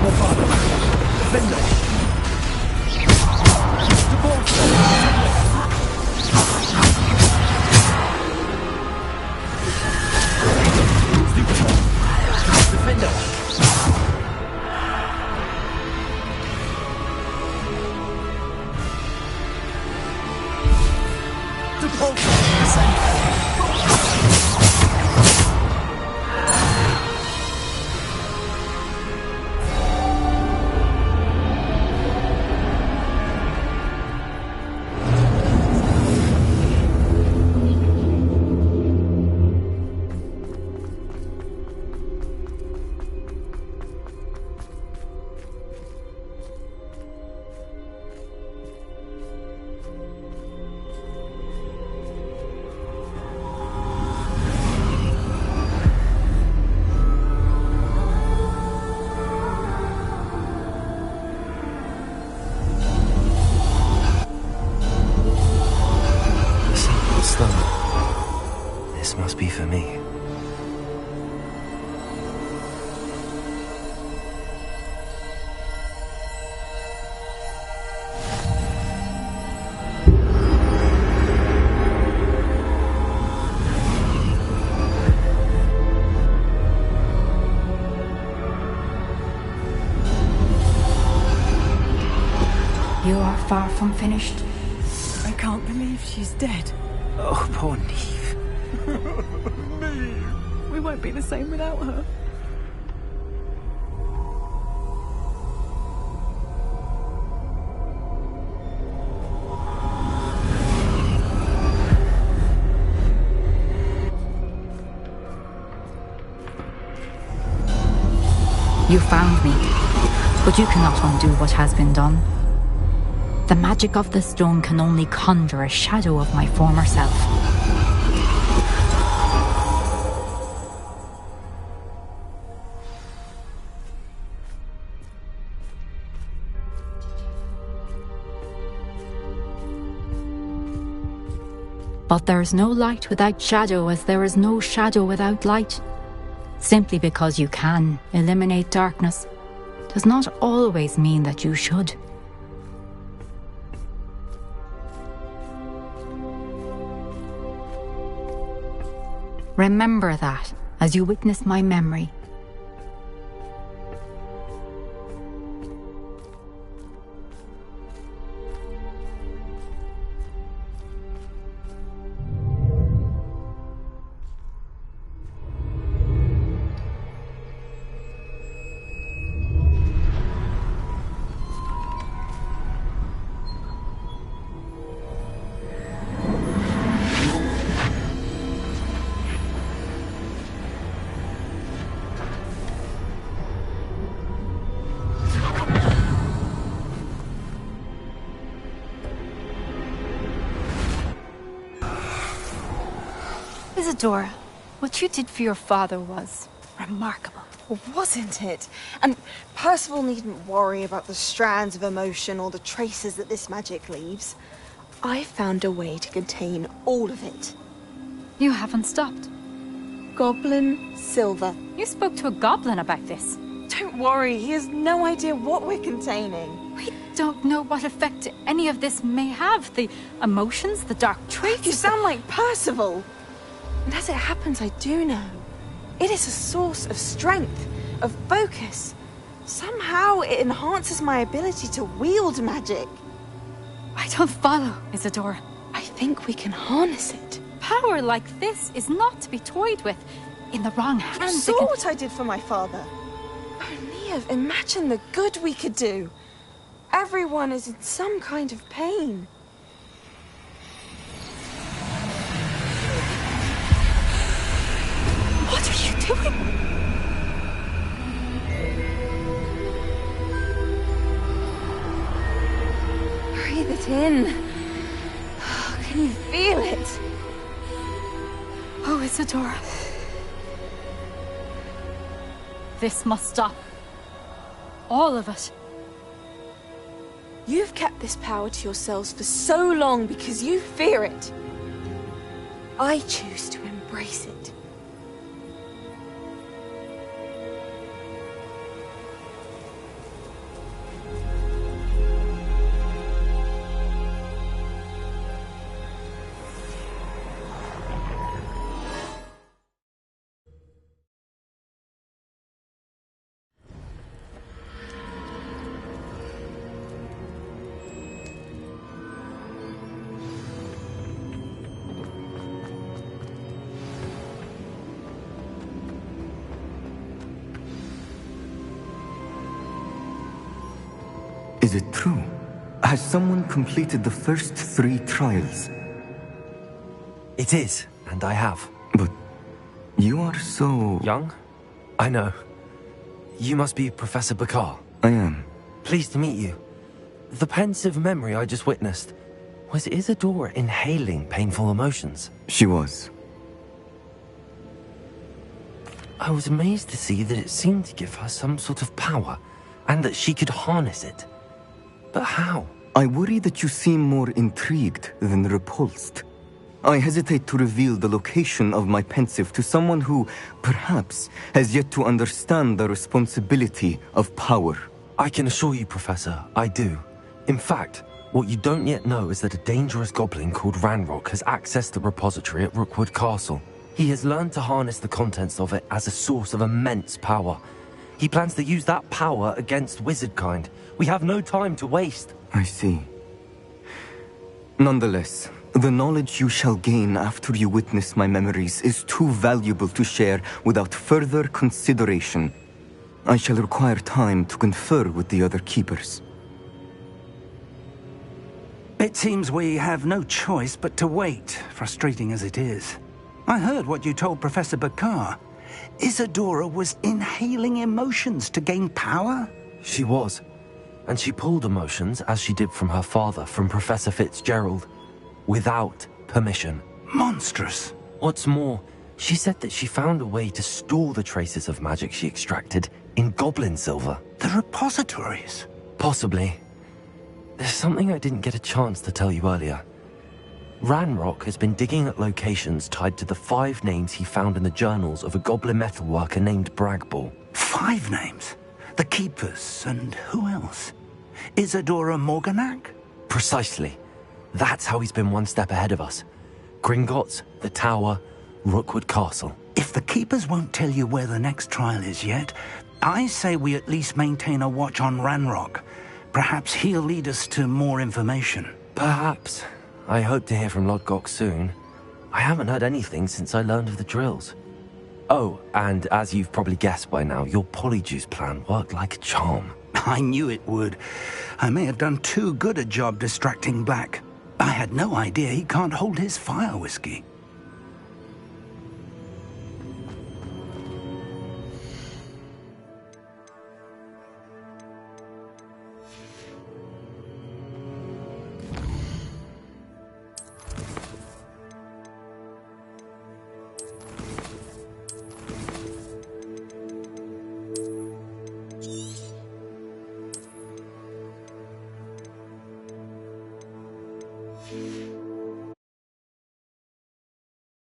Bombarda. Defender. Defender. This must be for me. You are far from finished. I can't believe she's dead. Oh, poor Neve. We won't be the same without her. You found me, but you cannot undo what has been done. The magic of the stone can only conjure a shadow of my former self. But there is no light without shadow, as there is no shadow without light. Simply because you can eliminate darkness does not always mean that you should. Remember that as you witness my memory. Isadora, what you did for your father was remarkable. Wasn't it? And Percival needn't worry about the strands of emotion or the traces that this magic leaves. I found a way to contain all of it. You haven't stopped. Goblin Silver. You spoke to a goblin about this. Don't worry, he has no idea what we're containing. We don't know what effect any of this may have. The emotions, the dark traits. You sound like Percival. And as it happens, I do know. It is a source of strength, of focus. Somehow it enhances my ability to wield magic. I don't follow, Isadora. I think we can harness it. Power like this is not to be toyed with. In the wrong hands, You saw what I did for my father. Oh, Neve, imagine the good we could do. Everyone is in some kind of pain. What are you doing? Breathe it in. Can you feel it? Oh, Isadora. This must stop. All of it. You've kept this power to yourselves for so long because you fear it. I choose to embrace it. Is it true? Has someone completed the first 3 trials? It is, and I have. But you are so... young? I know. You must be Professor Bakar. I am. Pleased to meet you. The pensive memory I just witnessed, was Isadora inhaling painful emotions? She was. I was amazed to see that it seemed to give her some sort of power, and that she could harness it. But how? I worry that you seem more intrigued than repulsed. I hesitate to reveal the location of my pensive to someone who, perhaps, has yet to understand the responsibility of power. I can assure you, Professor, I do. In fact, what you don't yet know is that a dangerous goblin called Ranrock has accessed the repository at Rookwood Castle. He has learned to harness the contents of it as a source of immense power. He plans to use that power against wizardkind. We have no time to waste. I see. Nonetheless, the knowledge you shall gain after you witness my memories is too valuable to share without further consideration. I shall require time to confer with the other keepers. It seems we have no choice but to wait, frustrating as it is. I heard what you told Professor Bakar. Isadora was inhaling emotions to gain power? She was. And she pulled emotions, as she did from her father, from Professor Fitzgerald, without permission. Monstrous. What's more, she said that she found a way to store the traces of magic she extracted in goblin silver. The repositories? Possibly. There's something I didn't get a chance to tell you earlier. Ranrock has been digging at locations tied to the 5 names he found in the journals of a goblin metalworker named Bragball. 5 names? The Keepers, and who else? Isadora Morganac? Precisely. That's how he's been one step ahead of us. Gringotts, the Tower, Rookwood Castle. If the Keepers won't tell you where the next trial is yet, I say we at least maintain a watch on Ranrock. Perhaps he'll lead us to more information. Perhaps. I hope to hear from Lodgok soon. I haven't heard anything since I learned of the drills. Oh, and as you've probably guessed by now, your Polyjuice plan worked like a charm. I knew it would. I may have done too good a job distracting Black. I had no idea he can't hold his fire whiskey.